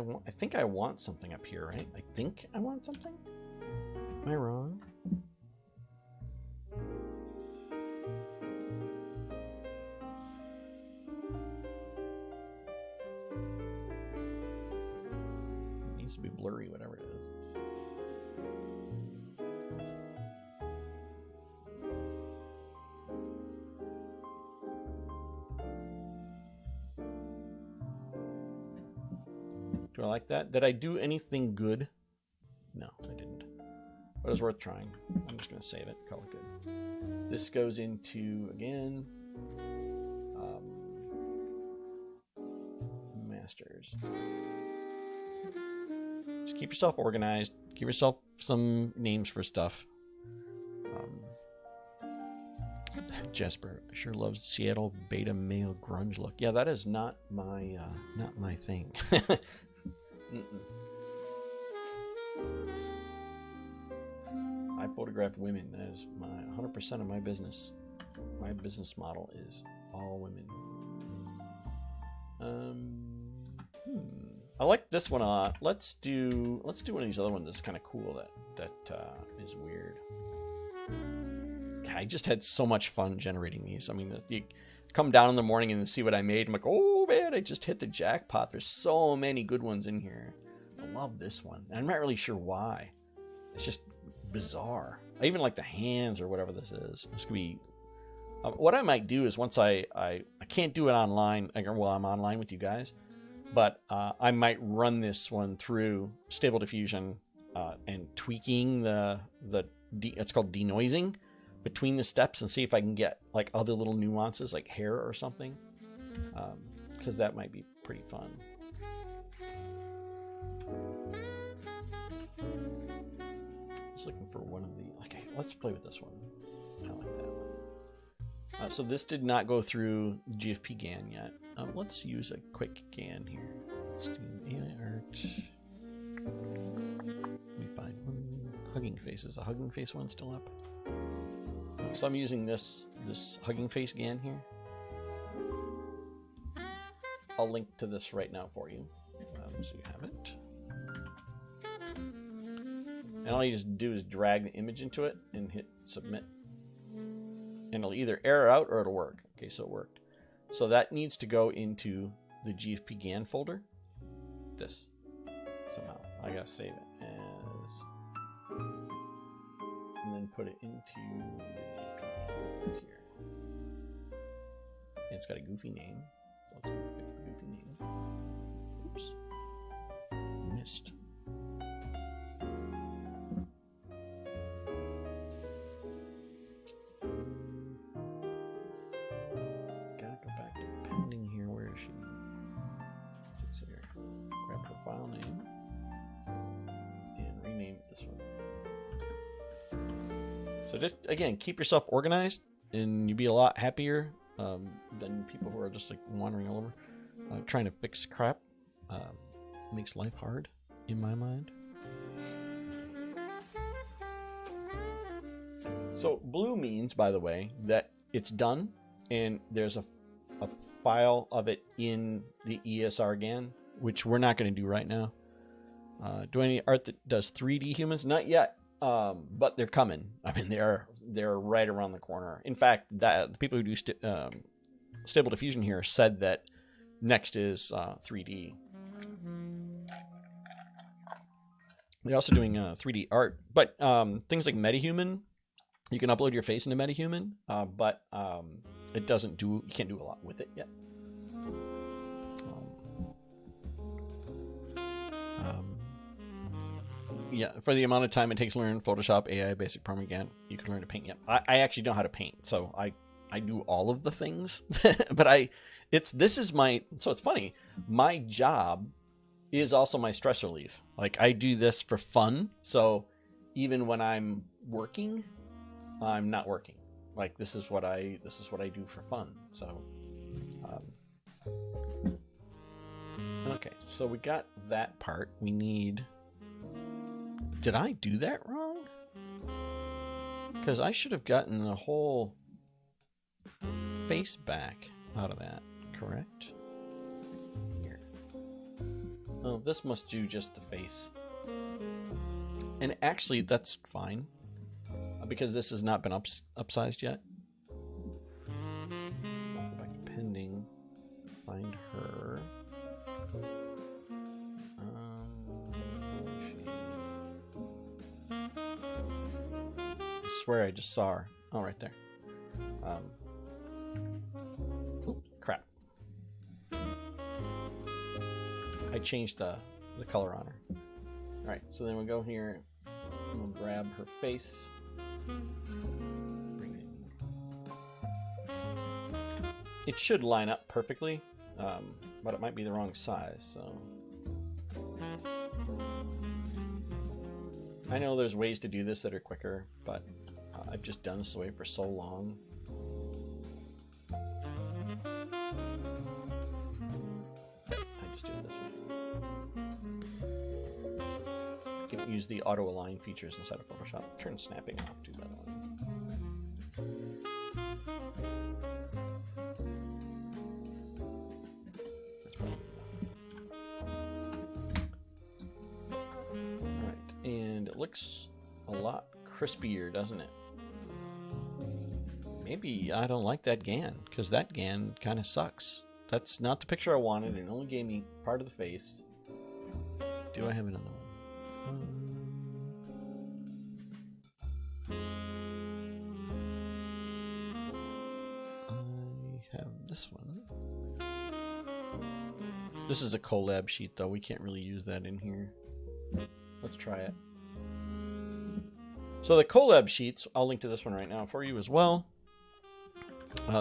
I want something up here, right? I think I want something? Am I wrong? It needs to be blurry, whatever it is. Do I like that? Did I do anything good? No, I didn't. But it was worth trying. I'm just going to save it, call it good. This goes into, again, masters. Just keep yourself organized. Give yourself some names for stuff. Jesper sure loves Seattle beta male grunge look. Yeah, that is not my thing. I photograph women. That is my 100% of my business. My business model is all women. I like this one a lot. Let's do one of these other ones that's kind of cool. That is weird. I just had so much fun generating these. I mean, you come down in the morning and see what I made. I'm like, oh man, I just hit the jackpot. There's so many good ones in here. I love this one. I'm not really sure why. It's just bizarre. I even like the hands or whatever this is. This could be. What I might do is once I can't do it online. Well, I'm online with you guys, but I might run this one through Stable Diffusion and tweaking it's called denoising between the steps and see if I can get like other little nuances like hair or something, because that might be pretty fun. Just looking for one of the, okay, let's play with this one. I like that one. So this did not go through GFP GAN yet. Let's use a quick GAN here. Let's do AI art. Let me find one. Hugging face. Is a hugging face one still up? So I'm using this hugging face GAN here. I'll link to this right now for you, so you have it. And all you just do is drag the image into it and hit submit. And it'll either error out or it'll work. Okay, so it worked. So that needs to go into the GFP GAN folder. This somehow. I gotta save it as, and then put it into here. And it's got a goofy name. So let's fix the goofy name. Oops. Missed. Gotta go back to pending here. Where is she? She's here. Grab her file name and rename it this one. So just, again, keep yourself organized and you'll be a lot happier than people who are just like wandering all over. Trying to fix crap makes life hard, in my mind. So blue means, by the way, that it's done and there's a file of it in the ESR GAN, which we're not going to do right now. Do any art that does 3D humans? Not yet. But they're coming. I mean, they're right around the corner. In fact, the people who do Stable Diffusion here said that next is 3D. They're also doing 3D art, but things like MetaHuman, you can upload your face into MetaHuman, but it doesn't do. You can't do a lot with it yet. Yeah, for the amount of time it takes to learn Photoshop, AI, basic program again, you can learn to paint. Yeah, I actually know how to paint, so I do all of the things. But this is my, so it's funny. My job is also my stress relief. Like I do this for fun. So even when I'm working, I'm not working. Like this is what I do for fun. So okay, so we got that part. We need. Did I do that wrong? Because I should have gotten the whole face back out of that, correct? Here. Oh, this must do just the face. And actually, that's fine. Because this has not been upsized yet. So I'll go back to pending. Find her. I swear I just saw her. Oh, right there. Oops, crap. I changed the color on her. Alright, so then we'll go here and we'll grab her face. Bring it in. It should line up perfectly, but it might be the wrong size, so. I know there's ways to do this that are quicker, but I've just done this way for so long. I just do it this way. You can use the auto align features inside of Photoshop. Turn snapping off too, by the way. That's probably enough. Alright, and it looks a lot crispier, doesn't it? Maybe I don't like that GAN, because that GAN kind of sucks. That's not the picture I wanted. It only gave me part of the face. Do I have another one? I have this one. This is a collab sheet, though. We can't really use that in here. Let's try it. So the collab sheets, I'll link to this one right now for you as well.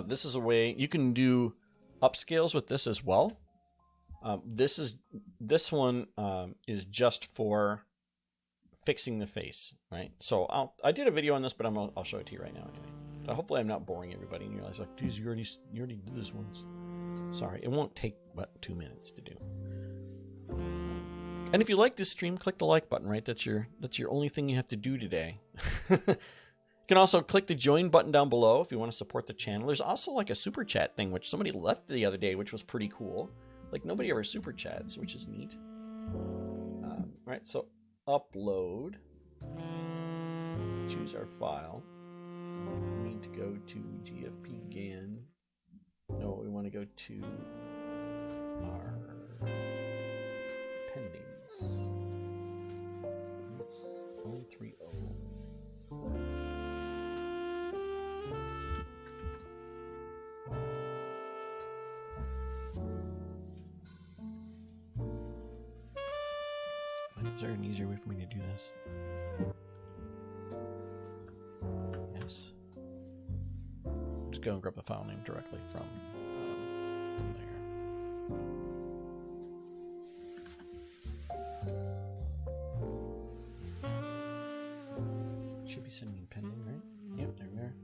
This is a way you can do upscales with this as well. This one is just for fixing the face, right? So I did a video on this, but I'll show it to you right now anyway. So hopefully I'm not boring everybody and you're like, geez, you already did this once. Sorry, it won't take but 2 minutes to do. And if you like this stream, click the like button, right? That's your only thing you have to do today. You can also click the join button down below if you want to support the channel. There's also like a super chat thing, which somebody left the other day, which was pretty cool. Like nobody ever super chats, which is neat. Right, so upload. Choose our file. We need to go to GFP GAN. No, we want to go to our pendings. It's 030. Is there an easier way for me to do this? Yes. Just go and grab the file name directly from there. Should be sending pending, right? Yep, there we are.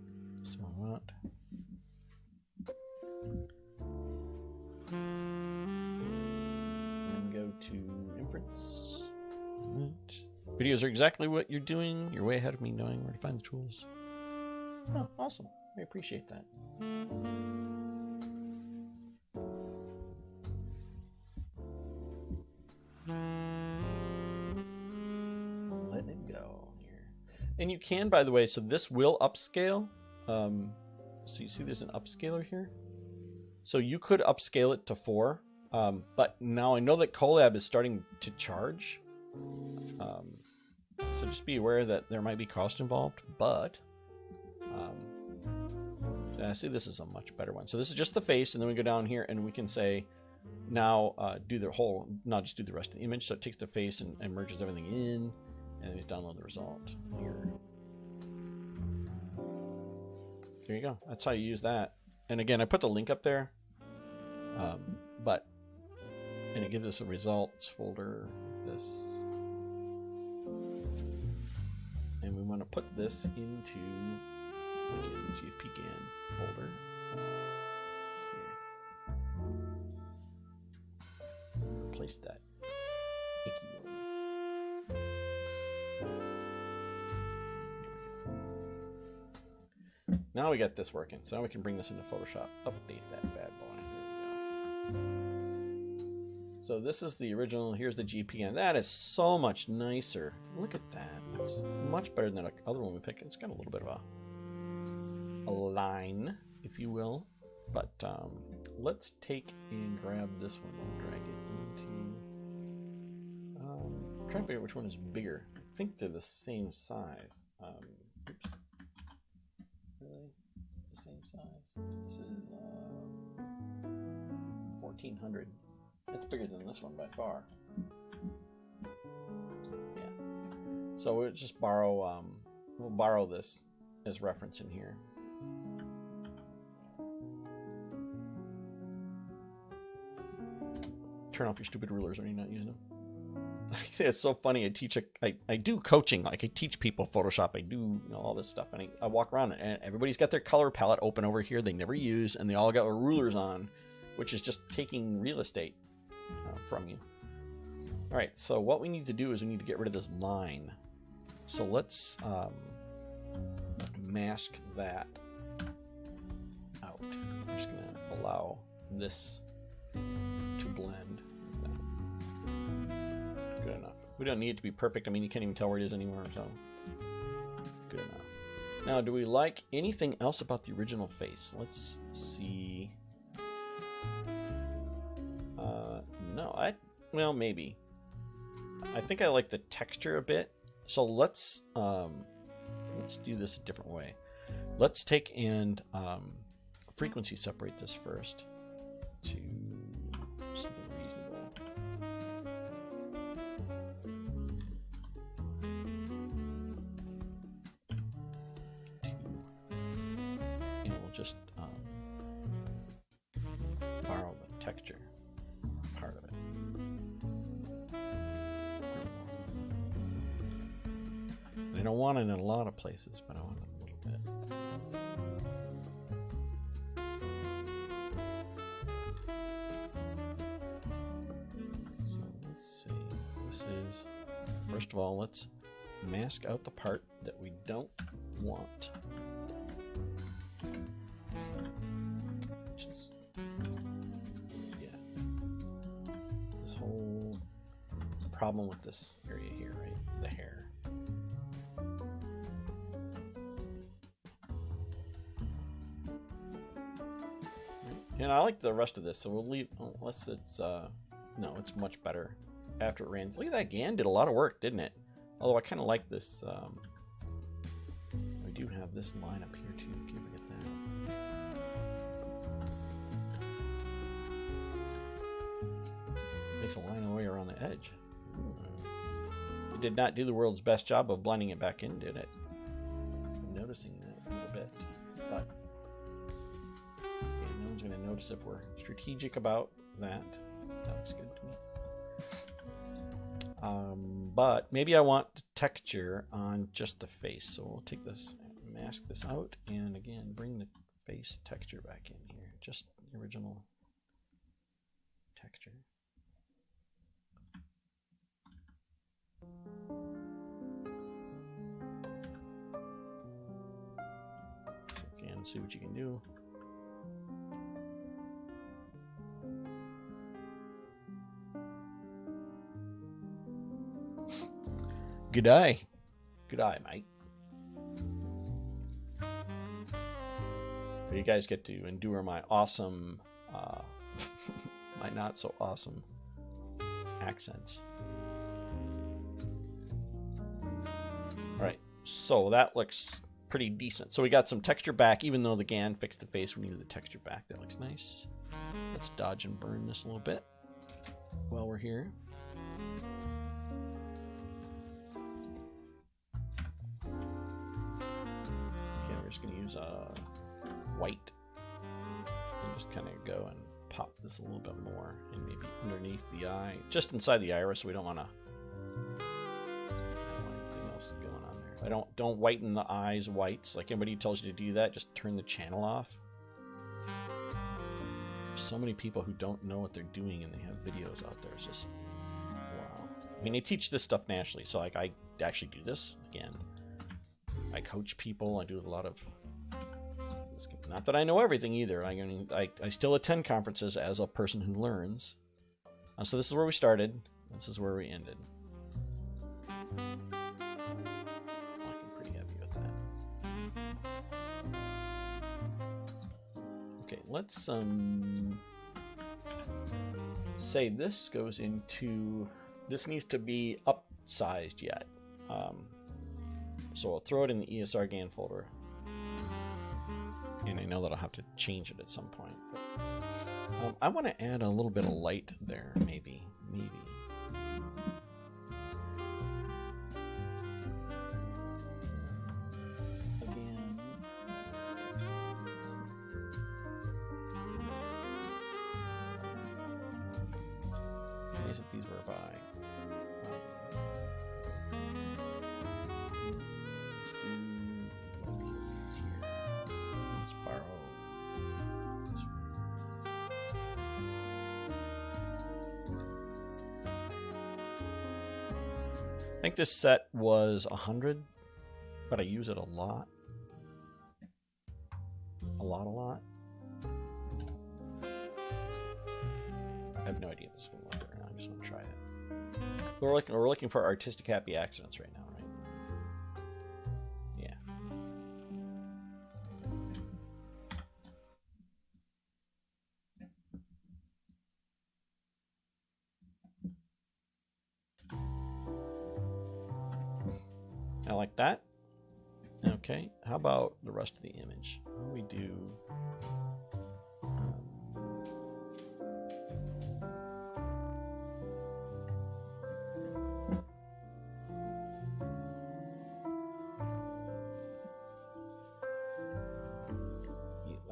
Small amount. And go to inference. Videos are exactly what you're doing. You're way ahead of me knowing where to find the tools. Oh, awesome. I appreciate that. Letting it go here. And you can, by the way, so this will upscale. So you see there's an upscaler here. So you could upscale it to 4. But now I know that Collab is starting to charge. So just be aware that there might be cost involved, but see, this is a much better one. So this is just the face, and then we go down here and we can say now do the whole, not just do the rest of the image. So it takes the face and merges everything in, and then you download the result here. There you go. That's how you use that. And again, I put the link up there, and it gives us a results folder like this. And we want to put this into GFP GAN folder. Here. Replace that icky one. Now we got this working, so now we can bring this into Photoshop. Update that bad boy. Here we go. So this is the original. Here's the GPN. That is so much nicer. Look at that. It's much better than the other one we picked. It's got a little bit of a line, if you will. But let's take and grab this one and drag it into... I'm trying to figure out which one is bigger. I think they're the same size. Oops. Really? The same size? This is 1400. That's bigger than this one by far. Yeah. So we'll just borrow, we'll borrow this as reference in here. Turn off your stupid rulers when you're not using them. It's so funny. I do coaching. Like I teach people Photoshop. I do all this stuff, and I walk around and everybody's got their color palette open over here. They never use, and they all got rulers on, which is just taking real estate from you. All right. So what we need to do is we need to get rid of this line. So let's mask that out. I'm just gonna allow this to blend. Good enough. We don't need it to be perfect. I mean, you can't even tell where it is anymore, so good enough. Now, do we like anything else about the original face? Let's see. No, well, maybe. I think I like the texture a bit. So let's do this a different way. Let's take and frequency separate this first to something reasonable. And we'll just borrow the texture part of it. I don't want it in a lot of places, but I want it a little bit. So let's see. This is, first of all, let's mask out the part that we don't want. Just, yeah. This whole problem with this area here, right? The hair. And I like the rest of this, so we'll leave, unless it's, no, it's much better after it ran. Look at that, GAN did a lot of work, didn't it? Although I kind of like this, we do have this line up here too, can't forget that. Makes a line all the way around the edge. It did not do the world's best job of blending it back in, did it? I'm noticing that a little bit, but going to notice if we're strategic about that. That looks good to me. But maybe I want the texture on just the face. So we'll take this, mask this out, and again, bring the face texture back in here. Just the original texture. Again, see what you can do. Good day. Good eye, mate. You guys get to endure my awesome, my not so awesome accents. All right, so that looks pretty decent. So we got some texture back, even though the GAN fixed the face, we needed the texture back. That looks nice. Let's dodge and burn this a little bit while we're here. We're just going to use white and just kind of go and pop this a little bit more, and maybe underneath the eye, just inside the iris. We don't want anything else going on there. Don't whiten the eyes whites. Like anybody who tells you to do that, just turn the channel off. There's so many people who don't know what they're doing, and they have videos out there. It's just wow. I mean, they teach this stuff nationally, so like I actually do this again. I coach people. I do a lot of, not that I know everything either. I still attend conferences as a person who learns. So this is where we started. This is where we ended. Looking pretty happy with that. Okay, let's say this goes into, this needs to be upsized yet. So I'll throw it in the ESRGAN folder. And I know that I'll have to change it at some point. But, I want to add a little bit of light there, maybe. Again. These if these were by. I think this set was 100, but I use it a lot. A lot. I have no idea if this is going to work right now. I just want to try it. We're looking for artistic happy accidents right now, right? Yeah. I like that. Okay, how about the rest of the image? What do we do?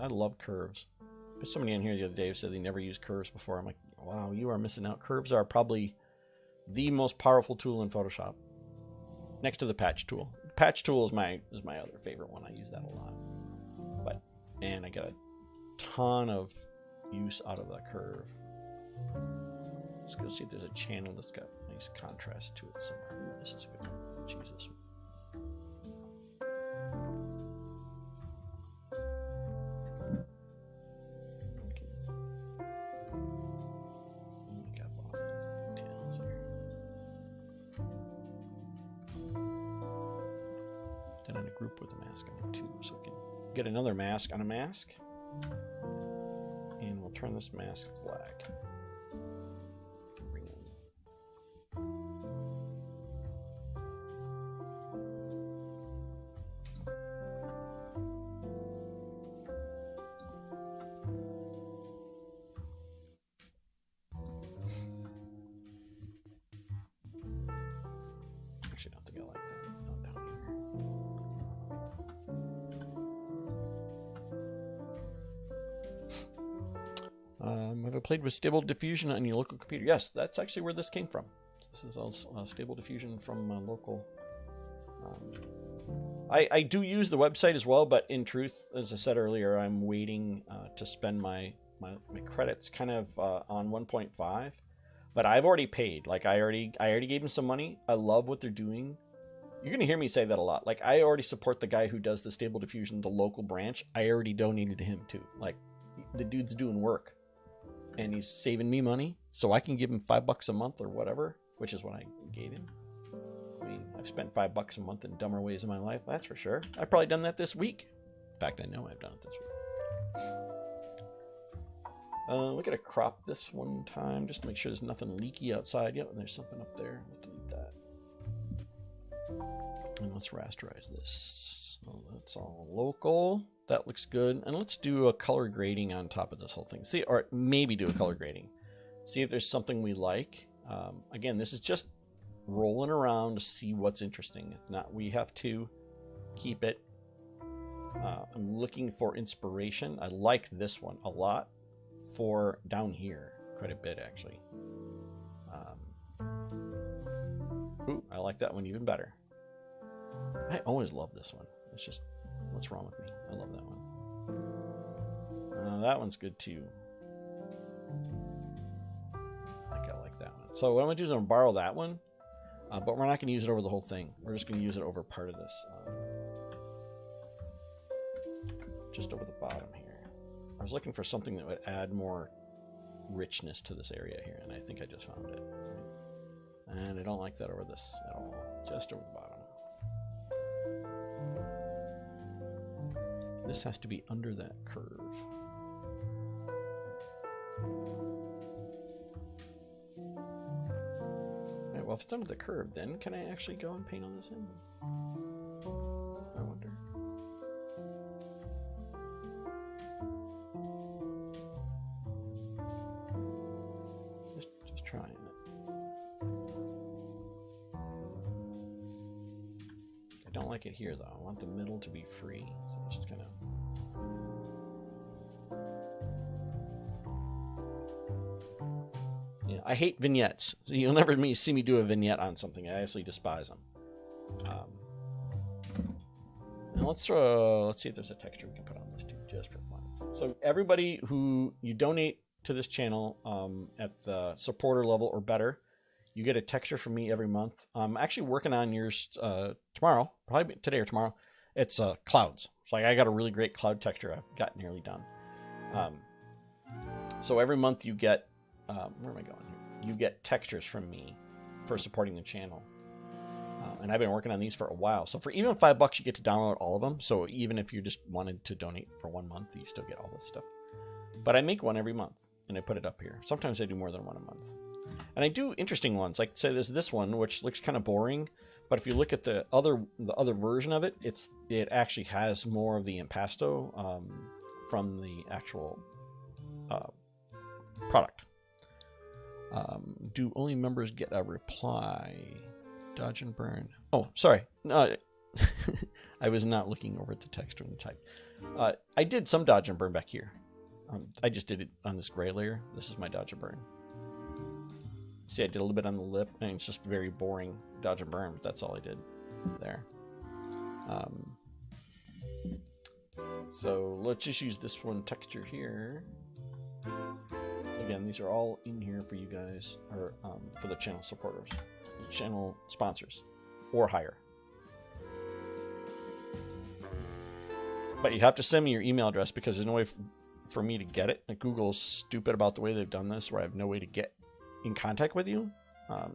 I love curves. There's somebody in here the other day who said they never used curves before. I'm like, wow, you are missing out. Curves are probably the most powerful tool in Photoshop, next to the patch tool. Patch tool is my other favorite one. I use that a lot. And I got a ton of use out of that curve. Let's go see if there's a channel that's got nice contrast to it somewhere. Ooh, this is a good one. Let's use this one. Group with a mask on it too, so we can get another mask on a mask, and we'll turn this mask black. Actually, I don't think I like that. Not down here. Have I played with Stable Diffusion on your local computer? Yes, that's actually where this came from. This is also Stable Diffusion from local. I do use the website as well, but in truth, as I said earlier, I'm waiting to spend my credits kind of on 1.5. But I've already paid. Like I already gave them some money. I love what they're doing. You're gonna hear me say that a lot. Like I already support the guy who does the Stable Diffusion, the local branch. I already donated to him too. Like the dude's doing work, and he's saving me money, so I can give him $5 a month or whatever, which is what I gave him. I mean, I've spent $5 a month in dumber ways in my life, that's for sure. I've probably done that this week. In fact, I know I've done it this week. We're gonna crop this one time just to make sure there's nothing leaky outside. Yep, and there's something up there. Let's delete that. And let's rasterize this. So that's all local. That looks good. And let's do a color grading on top of this whole thing. See, or maybe do a color grading. See if there's something we like. Again, this is just rolling around to see what's interesting. If not, we have to keep it. I'm looking for inspiration. I like this one a lot for down here. Quite a bit, actually. Ooh, I like that one even better. I always love this one. It's just, what's wrong with me? I love that one. That one's good too. I like that one. So what I'm going to do is I'm going to borrow that one, but we're not going to use it over the whole thing. We're just going to use it over part of this. Just over the bottom here. I was looking for something that would add more richness to this area here, and I think I just found it. And I don't like that over this at all, just over the bottom. This has to be under that curve. Right, well, if it's under the curve, then can I actually go and paint on this end? I wonder. Just trying it. I don't like it here though. I want the middle to be free, so just kind of. Yeah, I hate vignettes. So you'll never see me do a vignette on something. I absolutely despise them. And let's see if there's a texture we can put on this too, just for fun. So everybody who you donate to this channel at the supporter level or better, you get a texture from me every month. I'm actually working on yours tomorrow, probably today or tomorrow. It's clouds. So I got a really great cloud texture I've got nearly done. So every month you get, where am I going here? You get textures from me for supporting the channel. And I've been working on these for a while. So for even $5, you get to download all of them. So even if you just wanted to donate for 1 month, you still get all this stuff. But I make one every month and I put it up here. Sometimes I do more than one a month. And I do interesting ones. Like say there's this one, which looks kind of boring. But if you look at the other version of it, it actually has more of the impasto from the actual product. Do only members get a reply? Dodge and burn. Oh, sorry. No, I was not looking over at the text or the type. I did some dodge and burn back here. I just did it on this gray layer. This is my dodge and burn. See, I did a little bit on the lip, and it's just very boring dodge and burn, but that's all I did there. So let's just use this one texture here. Again, these are all in here for you guys, or for the channel supporters, channel sponsors, or higher. But you have to send me your email address because there's no way for me to get it. Like Google's stupid about the way they've done this, where I have no way to get in contact with you,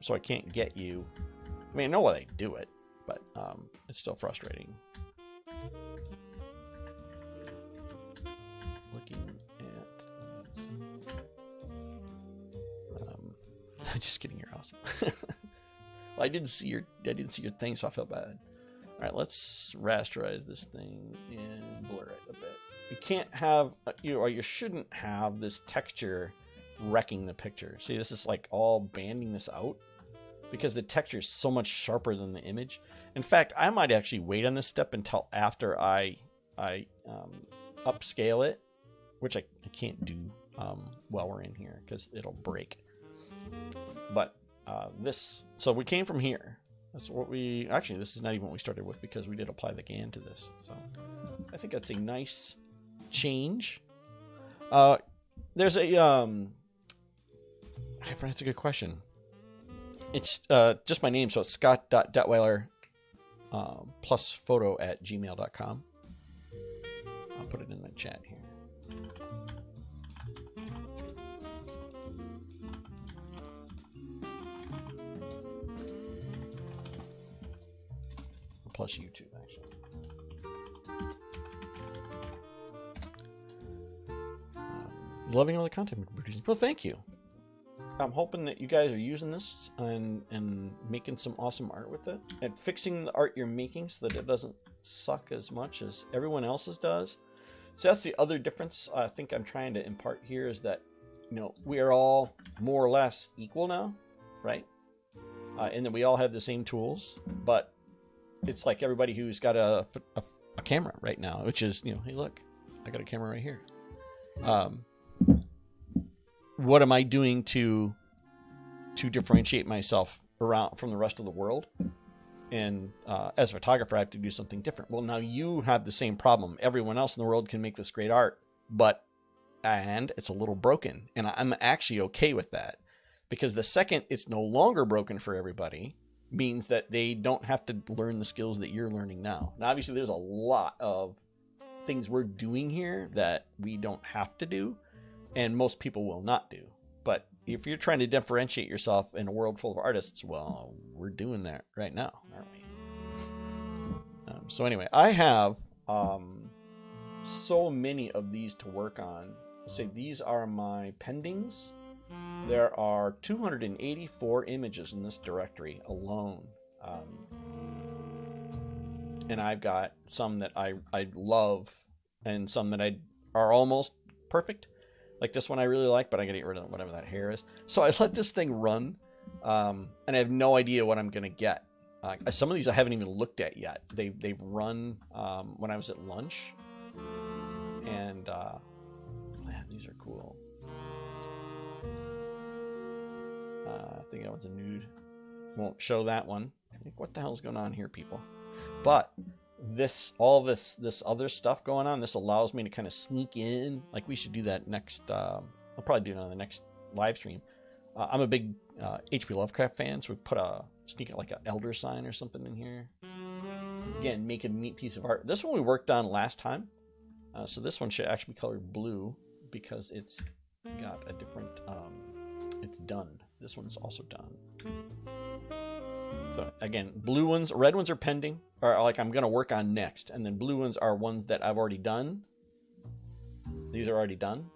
so I can't get you. I mean, I know why they do it, but it's still frustrating. Looking at, just kidding, you're awesome. Well, I didn't see your thing, so I felt bad. All right, let's rasterize this thing and blur it a bit. You can't have, you shouldn't have this texture wrecking the picture. See, this is like all banding this out because the texture is so much sharper than the image. In fact, I might actually wait on this step until after I upscale it, which I can't do while we're in here because it'll break. But so we came from here. That's what actually, this is not even what we started with because we did apply the GAN to this. So I think that's a nice change. There's a, that's a good question. It's just my name, so it's scott.detweiler plus photo@gmail.com. I'll put it in the chat here. Plus YouTube, actually. Loving all the content we're producing. Well, thank you. I'm hoping that you guys are using this and making some awesome art with it and fixing the art you're making so that it doesn't suck as much as everyone else's does. So that's the other difference I think I'm trying to impart here is that, we are all more or less equal now, right? And that we all have the same tools, but it's like everybody who's got a camera right now, which is, hey, look, I got a camera right here. What am I doing to differentiate myself around from the rest of the world? And as a photographer, I have to do something different. Well, now you have the same problem. Everyone else in the world can make this great art, and it's a little broken. And I'm actually okay with that because the second it's no longer broken for everybody means that they don't have to learn the skills that you're learning now. Now, obviously, there's a lot of things we're doing here that we don't have to do, and most people will not do. if you're trying to differentiate yourself in a world full of artists, well, we're doing that right now, aren't we? So anyway, I have so many of these to work on. Say these are my pendings. There are 284 images in this directory alone. And I've got some that I love and some that are almost perfect. Like this one I really like, but I gotta get rid of whatever that hair is. So I let this thing run, and I have no idea what I'm gonna get. Some of these I haven't even looked at yet. They've run when I was at lunch, and man, these are cool. I think that one's a nude. Won't show that one. What the hell's going on here, people? But all this other stuff going on, this allows me to kind of sneak in. Like we should do that next. I'll probably do it on the next live stream. I'm a big H.P. Lovecraft fan, so we put sneak like an elder sign or something in here. Again, make a neat piece of art. This one we worked on last time, so this one should actually be colored blue because it's got a different. It's done. This one's also done. So again, blue ones, red ones are pending, or like I'm gonna work on next, and then blue ones are ones that I've already done. These are already done.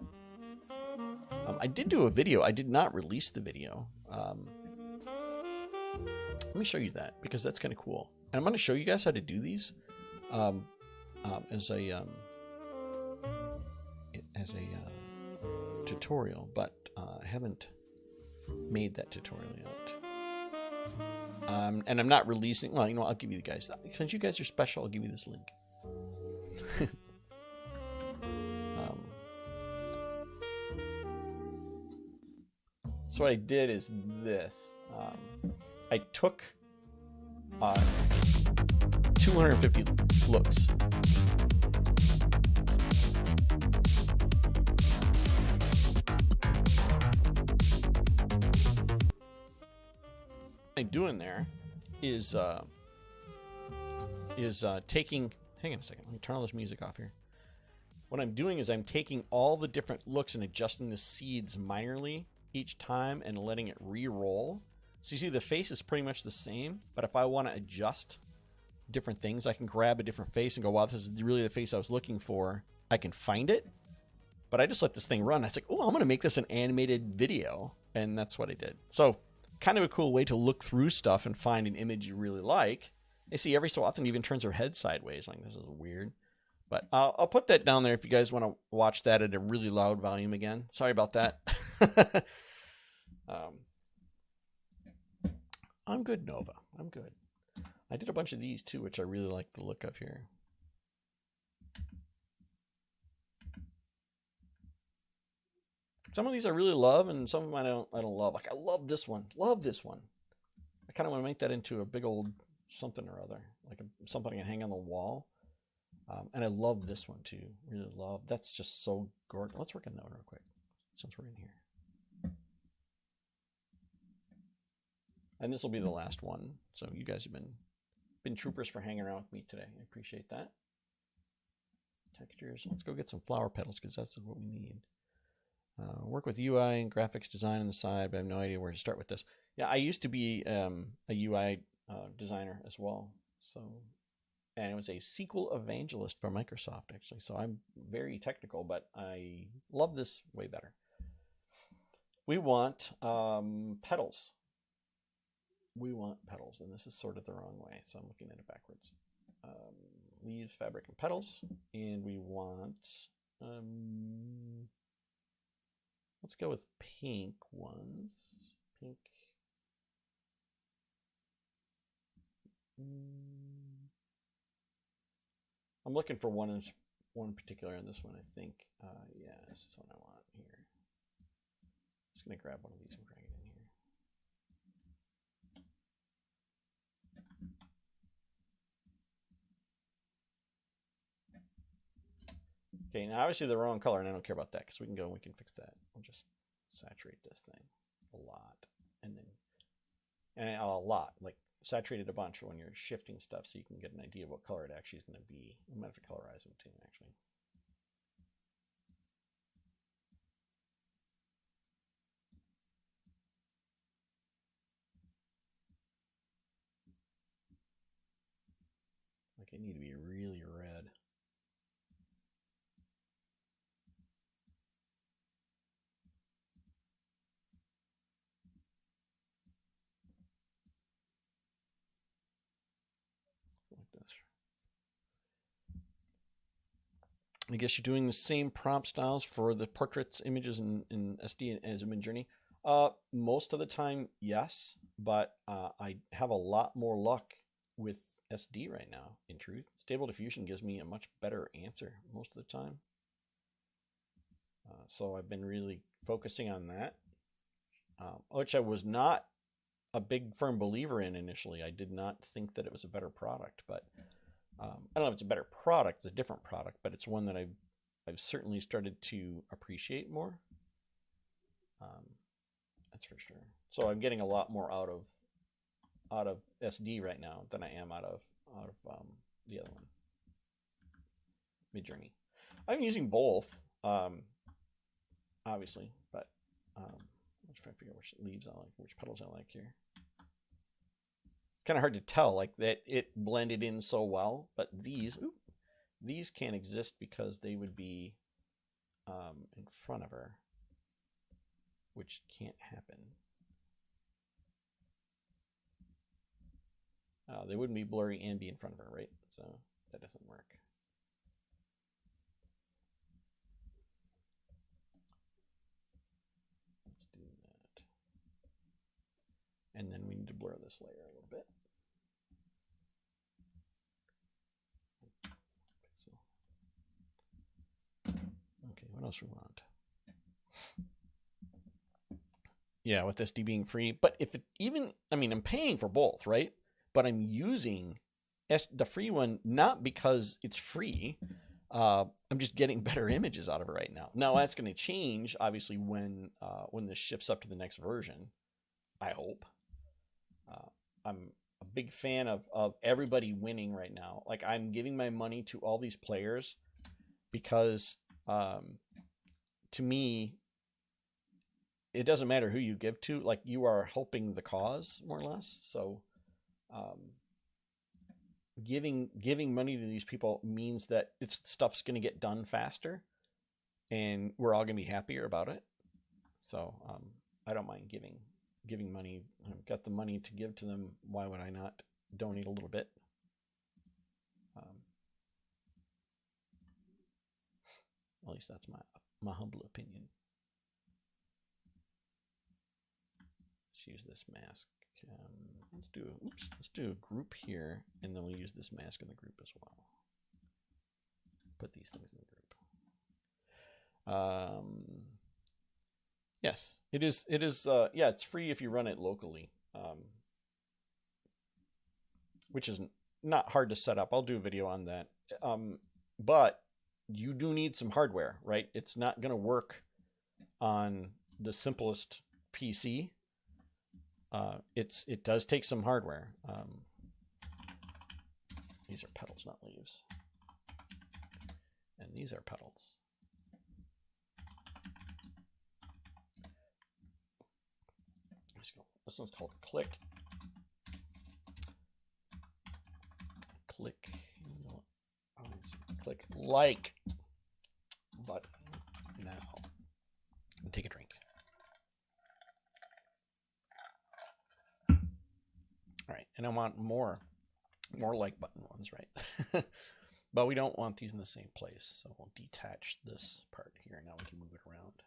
I did do a video. I did not release the video. Let me show you that because that's kind of cool. And I'm going to show you guys how to do these as a tutorial, but I haven't made that tutorial yet. And I'm not releasing. Well, you know, I'll give you guys that. Since you guys are special, I'll give you this link. So what I did is this. I took 250 looks. What I'm doing there is taking. Hang on a second. Let me turn all this music off here. What I'm doing is I'm taking all the different looks and adjusting the seeds minorly each time and letting it re-roll. So you see the face is pretty much the same, but if I want to adjust different things, I can grab a different face and go, wow, this is really the face I was looking for. I can find it, but I just let this thing run. I was like, oh, I'm going to make this an animated video. And that's what I did. So kind of a cool way to look through stuff and find an image you really like. You see every so often even turns her head sideways. Like, this is weird. But I'll put that down there if you guys want to watch that at a really loud volume again. Sorry about that. I'm good, Nova. I'm good. I did a bunch of these too, which I really like the look of here. Some of these I really love, and some of them I don't love. Like I love this one. Love this one. I kind of want to make that into a big old something or other, like something I can hang on the wall. And I love this one too. Really love. That's just so gorgeous. Let's work on that one real quick, since we're in here. And this will be the last one. So you guys have been troopers for hanging around with me today. I appreciate that. Textures. Let's go get some flower petals because that's what we need. Work with UI and graphics design on the side, but I have no idea where to start with this. Yeah, I used to be a UI designer as well. So, and it was a SQL evangelist for Microsoft actually. So I'm very technical, but I love this way better. We want petals. We want petals, and this is sort of the wrong way, so I'm looking at it backwards. Leaves, fabric, and petals, and we want, let's go with pink ones. Pink. I'm looking for one particular in this one, I think. Yeah, this is what I want here. Just gonna grab one of these and bring it in here. Okay, now obviously the wrong color, and I don't care about that because we can go and we can fix that. We'll just saturate this thing a lot, and a lot, like saturated a bunch when you're shifting stuff, so you can get an idea of what color it actually is going to be. I'm gonna have to colorize them too, actually. They need to be really red. Like this. I guess you're doing the same prompt styles for the portraits, images in SD as in MidJourney. Most of the time, yes, but I have a lot more luck with SD right now, in truth. Stable Diffusion gives me a much better answer most of the time. So I've been really focusing on that, which I was not a big firm believer in initially. I did not think that it was a better product, but I don't know if it's a better product, it's a different product, but it's one that I've certainly started to appreciate more. That's for sure. So I'm getting a lot more out of SD right now than I am out of the other one, MidJourney. I'm using both, obviously, but I'm trying to figure out which leaves I like, which petals I like here. Kind of hard to tell, like that it blended in so well, but these can't exist because they would be in front of her, which can't happen. They wouldn't be blurry and be in front of her, right? So that doesn't work. Let's do that. And then we need to blur this layer a little bit. Okay, what else we want? Yeah, with SD being free, but if it even, I mean, I'm paying for both, right? But I'm using the free one not because it's free. I'm just getting better images out of it right now. Now that's going to change, obviously, when this shifts up to the next version. I hope. I'm a big fan of everybody winning right now. Like, I'm giving my money to all these players because to me, it doesn't matter who you give to. Like, you are helping the cause more or less. So giving money to these people means that stuff's going to get done faster, and we're all going to be happier about it. So I don't mind giving money. I've got the money to give to them. Why would I not donate a little bit? At least that's my humble opinion. Let's use this mask. Let's do a group here, and then we'll use this mask in the group as well. Put these things in the group. Yes, it is. Yeah, it's free if you run it locally, which is not hard to set up. I'll do a video on that. But you do need some hardware, right? It's not going to work on the simplest PC. It does take some hardware. These are petals, not leaves. And these are petals. This one's called Click. Click like button now. And take a drink. All right, and I want more like button ones, right? But we don't want these in the same place, so we'll detach this part here. Now we can move it around.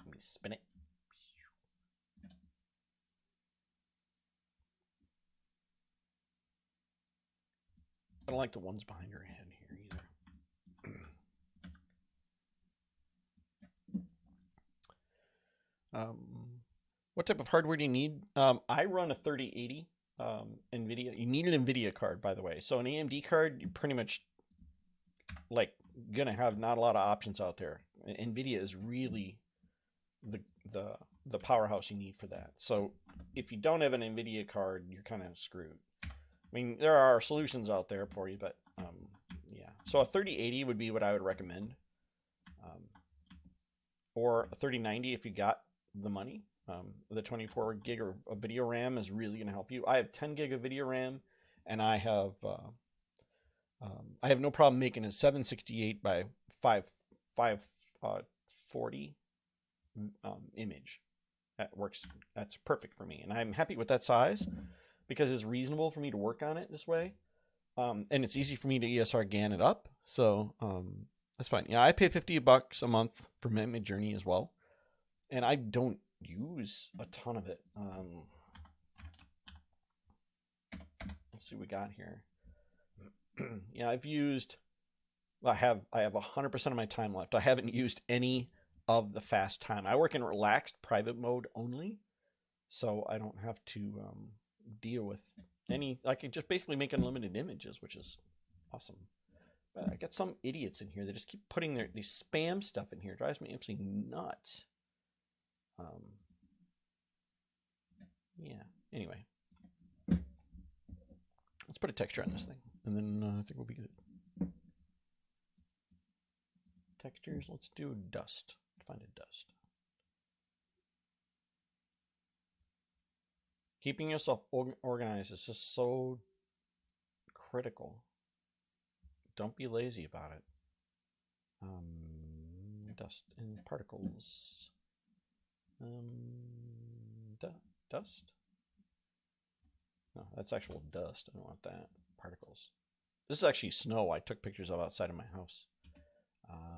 Let me spin it. I don't like the ones behind her head here either. What type of hardware do you need? I run a 3080 NVIDIA. You need an NVIDIA card, by the way. So an AMD card, you're pretty much like gonna have not a lot of options out there. NVIDIA is really the powerhouse you need for that. So if you don't have an NVIDIA card, you're kind of screwed. I mean, there are solutions out there for you, but yeah. So a 3080 would be what I would recommend, or a 3090 if you got the money. The 24 gig of video RAM is really going to help you. I have 10 gig of video RAM, and I have no problem making a 768 by 540 image. That works. That's perfect for me, and I'm happy with that size because it's reasonable for me to work on it this way, and it's easy for me to ESR GAN it up. So that's fine. Yeah, I pay $50 a month for MidJourney as well, and I don't use a ton of it. Let's see what we got here. Yeah, I've used. I have 100% of my time left. I haven't used any of the fast time. I work in relaxed private mode only, so I don't have to deal with any. I can just basically make unlimited images, which is awesome. But I got some idiots in here that just keep putting these spam stuff in here. It drives me absolutely nuts. Yeah. Anyway, let's put a texture on this thing, and then I think we'll be good. Textures. Let's do dust. Find a dust. Keeping yourself organized is just so critical. Don't be lazy about it. Dust and particles. Dust? No, that's actual dust. I don't want that. Particles. This is actually snow I took pictures of outside of my house.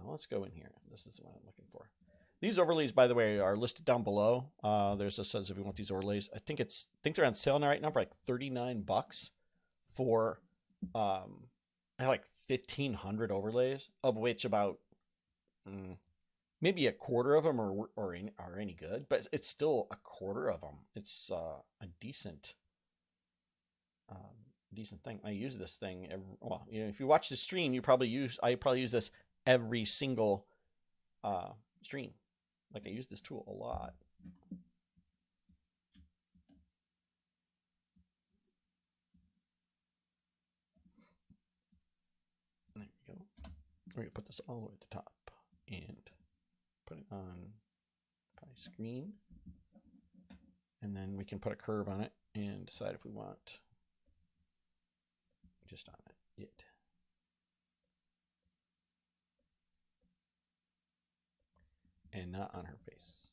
Let's go in here. This is what I'm looking for. These overlays, by the way, are listed down below. There's a sense if you want these overlays. I think they're on sale right now for like $39 for I have like 1,500 overlays, of which about maybe a quarter of them are any good, but it's still a quarter of them. It's a decent thing. I use this thing well, you know, if you watch the stream, I probably use this every single stream. Like I use this tool a lot. There we go. We're gonna put this all the way at the top and put it on my screen, and then we can put a curve on it and decide if we want just on it. And not on her face.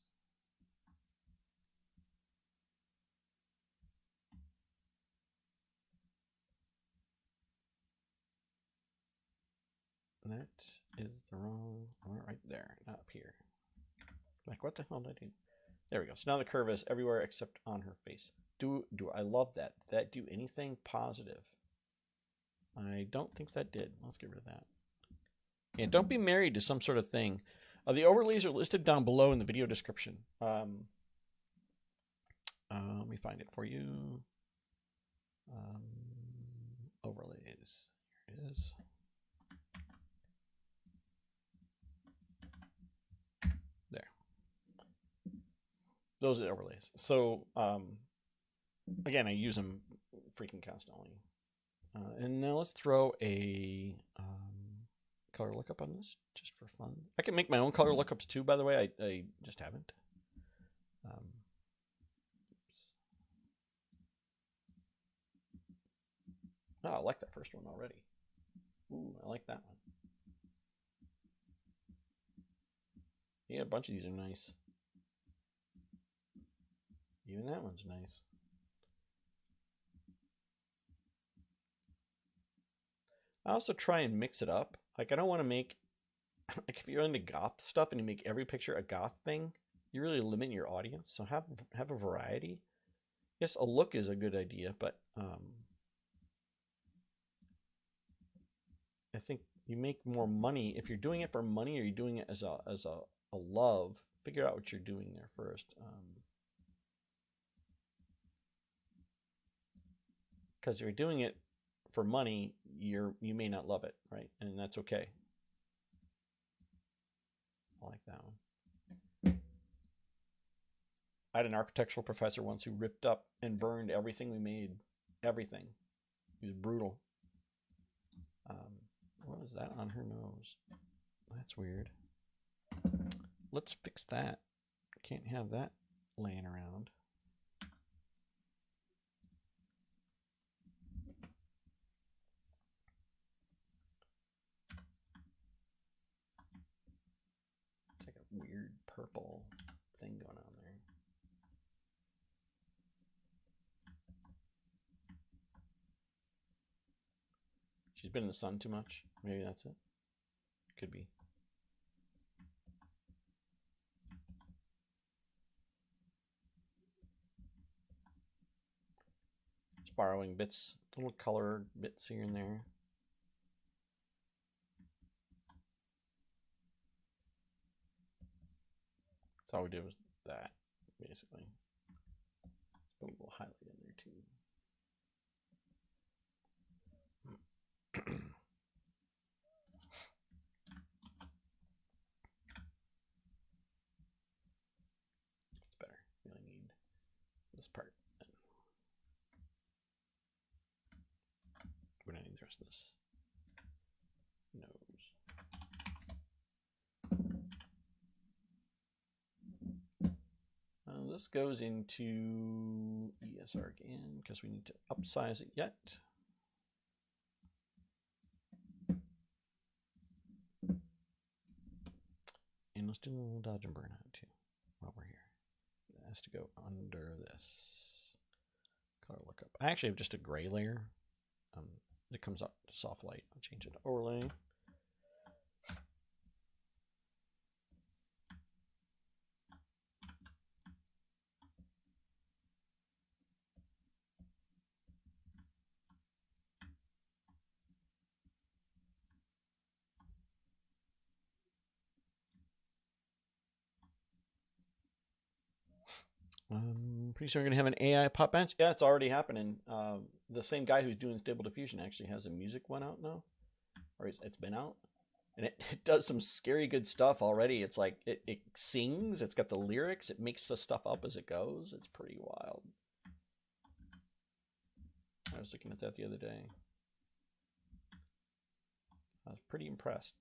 That is the wrong one right there, not up here. Like, what the hell did I do? There we go. So now the curve is everywhere except on her face. Do I love that? Did that do anything positive? I don't think that did. Let's get rid of that. And don't be married to some sort of thing. The overlays are listed down below in the video description. Let me find it for you. Overlays. Here it is. There. Those are the overlays. So, again, I use them freaking constantly. And now let's throw a color lookup on this just for fun. I can make my own color lookups too, by the way. I just haven't. Oh, I like that first one already. Ooh, I like that one. Yeah, a bunch of these are nice. Even that one's nice. I also try and mix it up. Like, I don't want to make, like, if you're into goth stuff and you make every picture a goth thing, you really limit your audience. So have a variety. Yes, a look is a good idea, but I think you make more money if you're doing it for money or you're doing it as a love. Figure out what you're doing there first. Because if you're doing it for money, you may not love it, right? And that's okay. I like that one. I had an architectural professor once who ripped up and burned everything we made. Everything. He was brutal. What is that on her nose? That's weird. Let's fix that. Can't have that laying around. It's like a weird purple thing going on there. She's been in the sun too much. Maybe that's it. Could be. Just borrowing bits, little color bits here and there. That's all we did was that, basically. Put a little highlight in there too. It's better. We only need this part. We don't need the rest of this. Nose. This goes into ESR again because we need to upsize it yet. And let's do a little dodge and burn out too while we're here. It has to go under this color lookup. I actually have just a gray layer that comes up to soft light. I'll change it to overlay. Pretty soon we're going to have an AI pop bounce. Yeah, it's already happening. The same guy who's doing Stable Diffusion actually has a music one out now. Or it's been out. And it does some scary good stuff already. It's like, it sings, it's got the lyrics, it makes the stuff up as it goes. It's pretty wild. I was looking at that the other day. I was pretty impressed.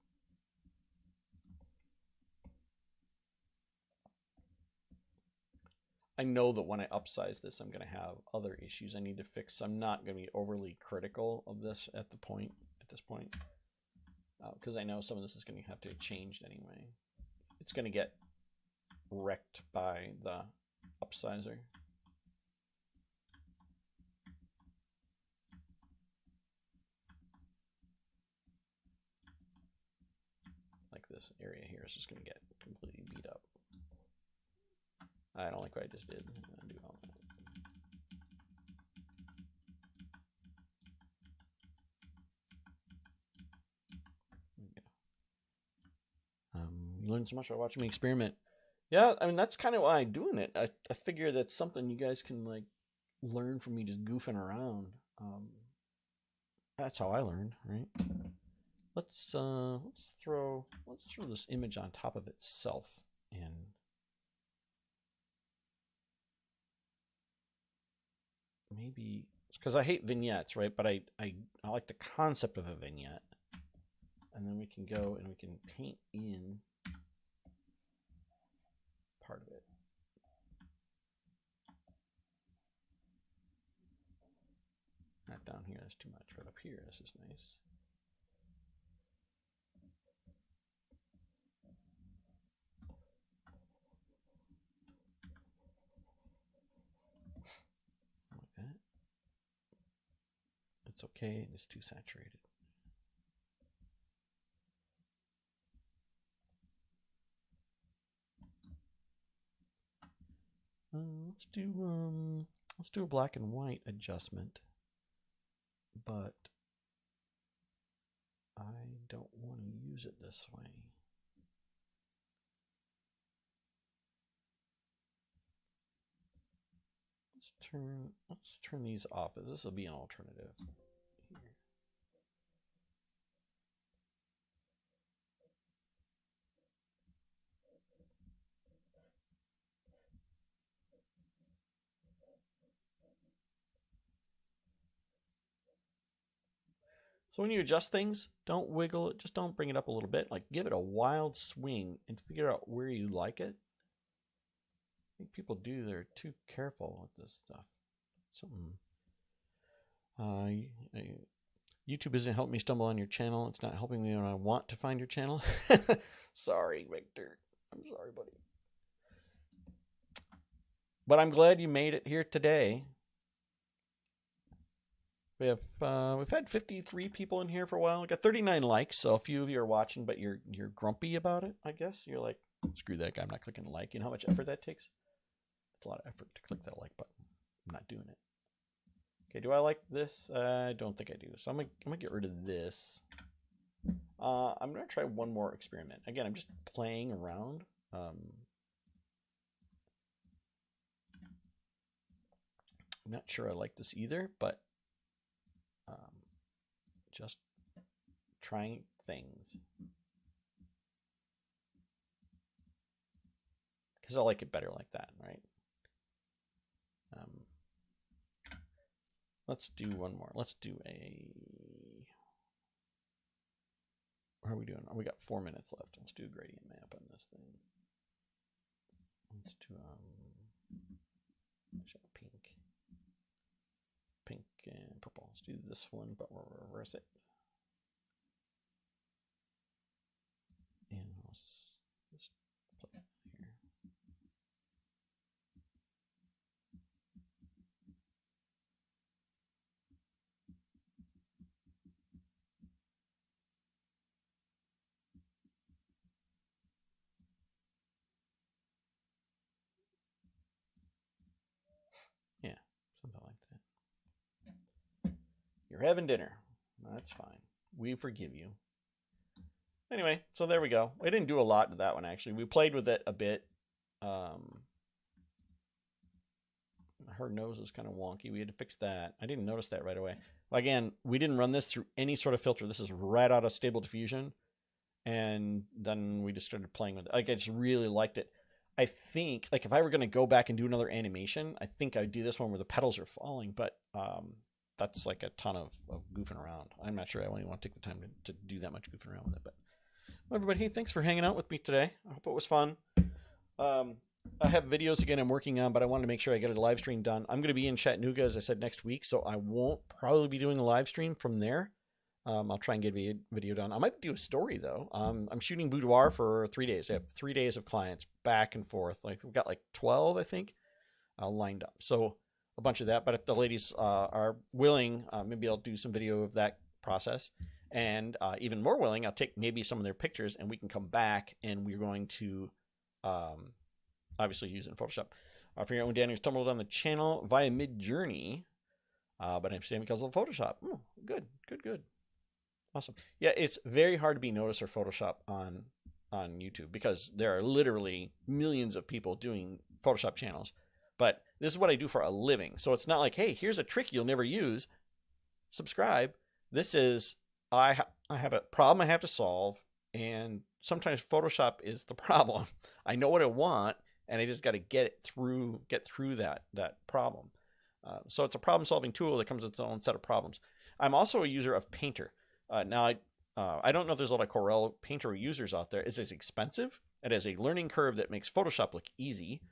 I know that when I upsize this, I'm going to have other issues I need to fix. I'm not going to be overly critical of this at this point, because I know some of this is going to have to change anyway. It's going to get wrecked by the upsizer. Like this area here is just going to get completely beat up. I don't like what I just did. I'll do all that. There we go. You learn so much by watching me experiment. Yeah, I mean, that's kind of why I'm doing it. I figure that's something you guys can like learn from me just goofing around. That's how I learned, right? Let's throw this image on top of itself and maybe because I hate vignettes, right? But I like the concept of a vignette. And then we can go and we can paint in part of it. Not down here, that's too much. Right up here, this is nice. Like that. It's okay, it's too saturated. Let's do a black and white adjustment, but I don't want to use it this way. Let's turn these off. This will be an alternative here. So when you adjust things, don't wiggle it, just don't bring it up a little bit. Like give it a wild swing and figure out where you like it. people do. They're too careful with this stuff. Something. YouTube isn't helping me stumble on your channel. It's not helping me when I want to find your channel. Sorry, Victor. I'm sorry, buddy. But I'm glad you made it here today. We've had 53 people in here for a while. I got 39 likes, so a few of you are watching, but you're grumpy about it, I guess. You're like, screw that guy, I'm not clicking like. You know how much effort that takes? It's a lot of effort to click that like button. I'm not doing it. Okay, do I like this? I don't think I do. So I'm gonna get rid of this. I'm gonna try one more experiment. Again, I'm just playing around. I'm not sure I like this either, but just trying things. Because I like it better like that, right? Let's do one more. Let's do a... How are we doing? Oh, we got 4 minutes left. Let's do a gradient map on this thing. Let's do pink and purple. Let's do this one, but we'll reverse it. And let's just put it here. Yeah, something like that. You're having dinner. That's fine. We forgive you. Anyway, so there we go. I didn't do a lot to that one, actually. We played with it a bit. Her nose is kind of wonky. We had to fix that. I didn't notice that right away. Well, again, we didn't run this through any sort of filter. This is right out of Stable Diffusion. And then we just started playing with it. Like, I just really liked it. I think, like, if I were going to go back and do another animation, I think I'd do this one where the petals are falling. But that's like a ton of goofing around. I'm not sure I only want to take the time to do that much goofing around with it. But well, everybody, hey, thanks for hanging out with me today. I hope it was fun. I have videos again I'm working on, but I wanted to make sure I get a live stream done. I'm going to be in Chattanooga, as I said, next week, so I won't probably be doing a live stream from there. I'll try and get a video done. I might do a story, though. I'm shooting boudoir for 3 days. I have 3 days of clients back and forth. Like, we've got like 12, I think, lined up. So a bunch of that. But if the ladies are willing, maybe I'll do some video of that process. And even more willing, I'll take maybe some of their pictures, and we can come back, and we're going to obviously use it in Photoshop. For your own Daniel stumbled on the channel via MidJourney, but I'm saying because of Photoshop. Oh, good. Awesome. Yeah, it's very hard to be noticed for Photoshop on YouTube because there are literally millions of people doing Photoshop channels. But this is what I do for a living. So it's not like, hey, here's a trick you'll never use. Subscribe. This is, I have a problem I have to solve, and sometimes Photoshop is the problem. I know what I want, and I just got to get through that problem. So it's a problem-solving tool that comes with its own set of problems. I'm also a user of Painter. Now, I don't know if there's a lot of Corel Painter users out there. It's expensive. It has a learning curve that makes Photoshop look easy.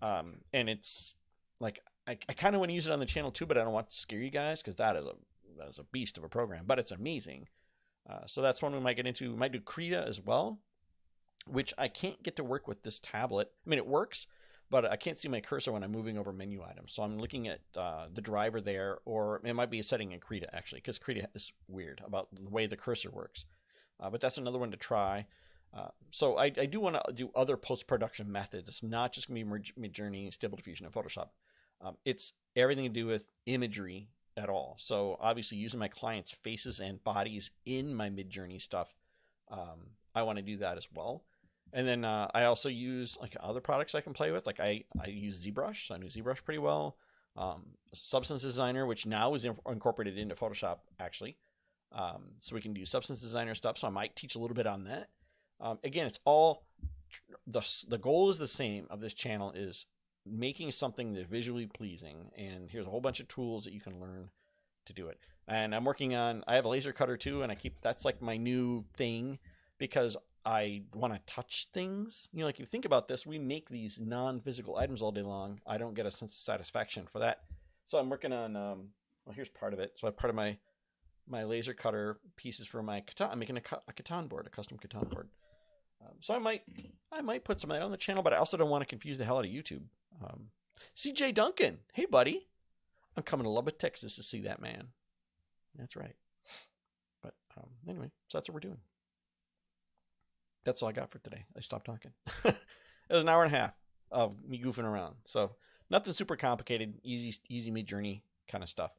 And it's like, I kind of want to use it on the channel too, but I don't want to scare you guys because that is a beast of a program, but it's amazing. So that's one we might get into. We might do Krita as well, which I can't get to work with this tablet. I mean, it works, but I can't see my cursor when I'm moving over menu items. So I'm looking at the driver there, or it might be a setting in Krita, actually, because Krita is weird about the way the cursor works. But that's another one to try. So I do want to do other post-production methods. It's not just going to be MidJourney, Stable Diffusion, and Photoshop. It's everything to do with imagery at all. So obviously using my clients' faces and bodies in my MidJourney stuff, I want to do that as well. And then I also use like other products I can play with. Like I use ZBrush, so I know ZBrush pretty well. Substance Designer, which now is incorporated into Photoshop actually. So we can do Substance Designer stuff. So I might teach a little bit on that. Again, it's all, the goal is the same of this channel, is making something that's visually pleasing. And here's a whole bunch of tools that you can learn to do it. And I'm working on, I have a laser cutter too, and that's like my new thing, because I want to touch things. You know, like you think about this, we make these non-physical items all day long. I don't get a sense of satisfaction for that. So I'm working on, well, here's part of it. So part of my laser cutter pieces for my katan. I'm making a katan board, a custom katan board. So I might put some of that on the channel, but I also don't want to confuse the hell out of YouTube. CJ Duncan, hey buddy, I'm coming to Lubbock, Texas to see that man. That's right. But anyway, so that's what we're doing. That's all I got for today. I stopped talking. It was an hour and a half of me goofing around. So nothing super complicated, easy MidJourney kind of stuff.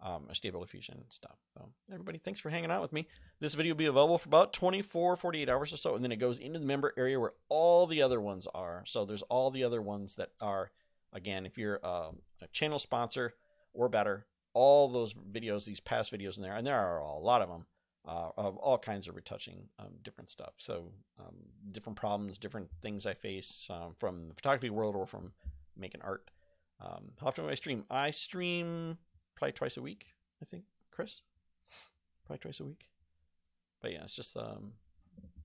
A stable diffusion and stuff. So everybody, thanks for hanging out with me. This video will be available for about 48 hours or so, and then it goes into the member area where all the other ones are. So there's all the other ones that are, again, if you're a channel sponsor or better, all those videos, these past videos in there, and there are a lot of them, of all kinds of retouching, different stuff. So different problems, different things I face from the photography world or from making art. How often do I stream? I stream probably twice a week, I think, Chris. Probably twice a week. But yeah, it's just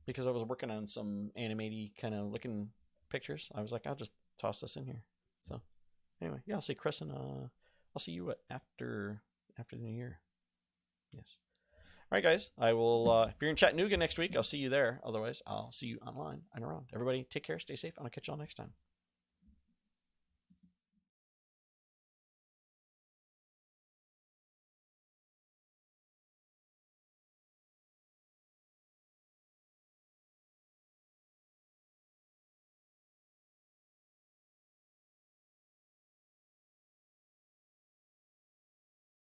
because I was working on some animated kind of looking pictures. I was like, I'll just toss this in here. So anyway, yeah, I'll see Chris and I'll see you after the new year. Yes. All right, guys. I will. If you're in Chattanooga next week, I'll see you there. Otherwise, I'll see you online and around. Everybody, take care, stay safe, and I'll catch y'all next time.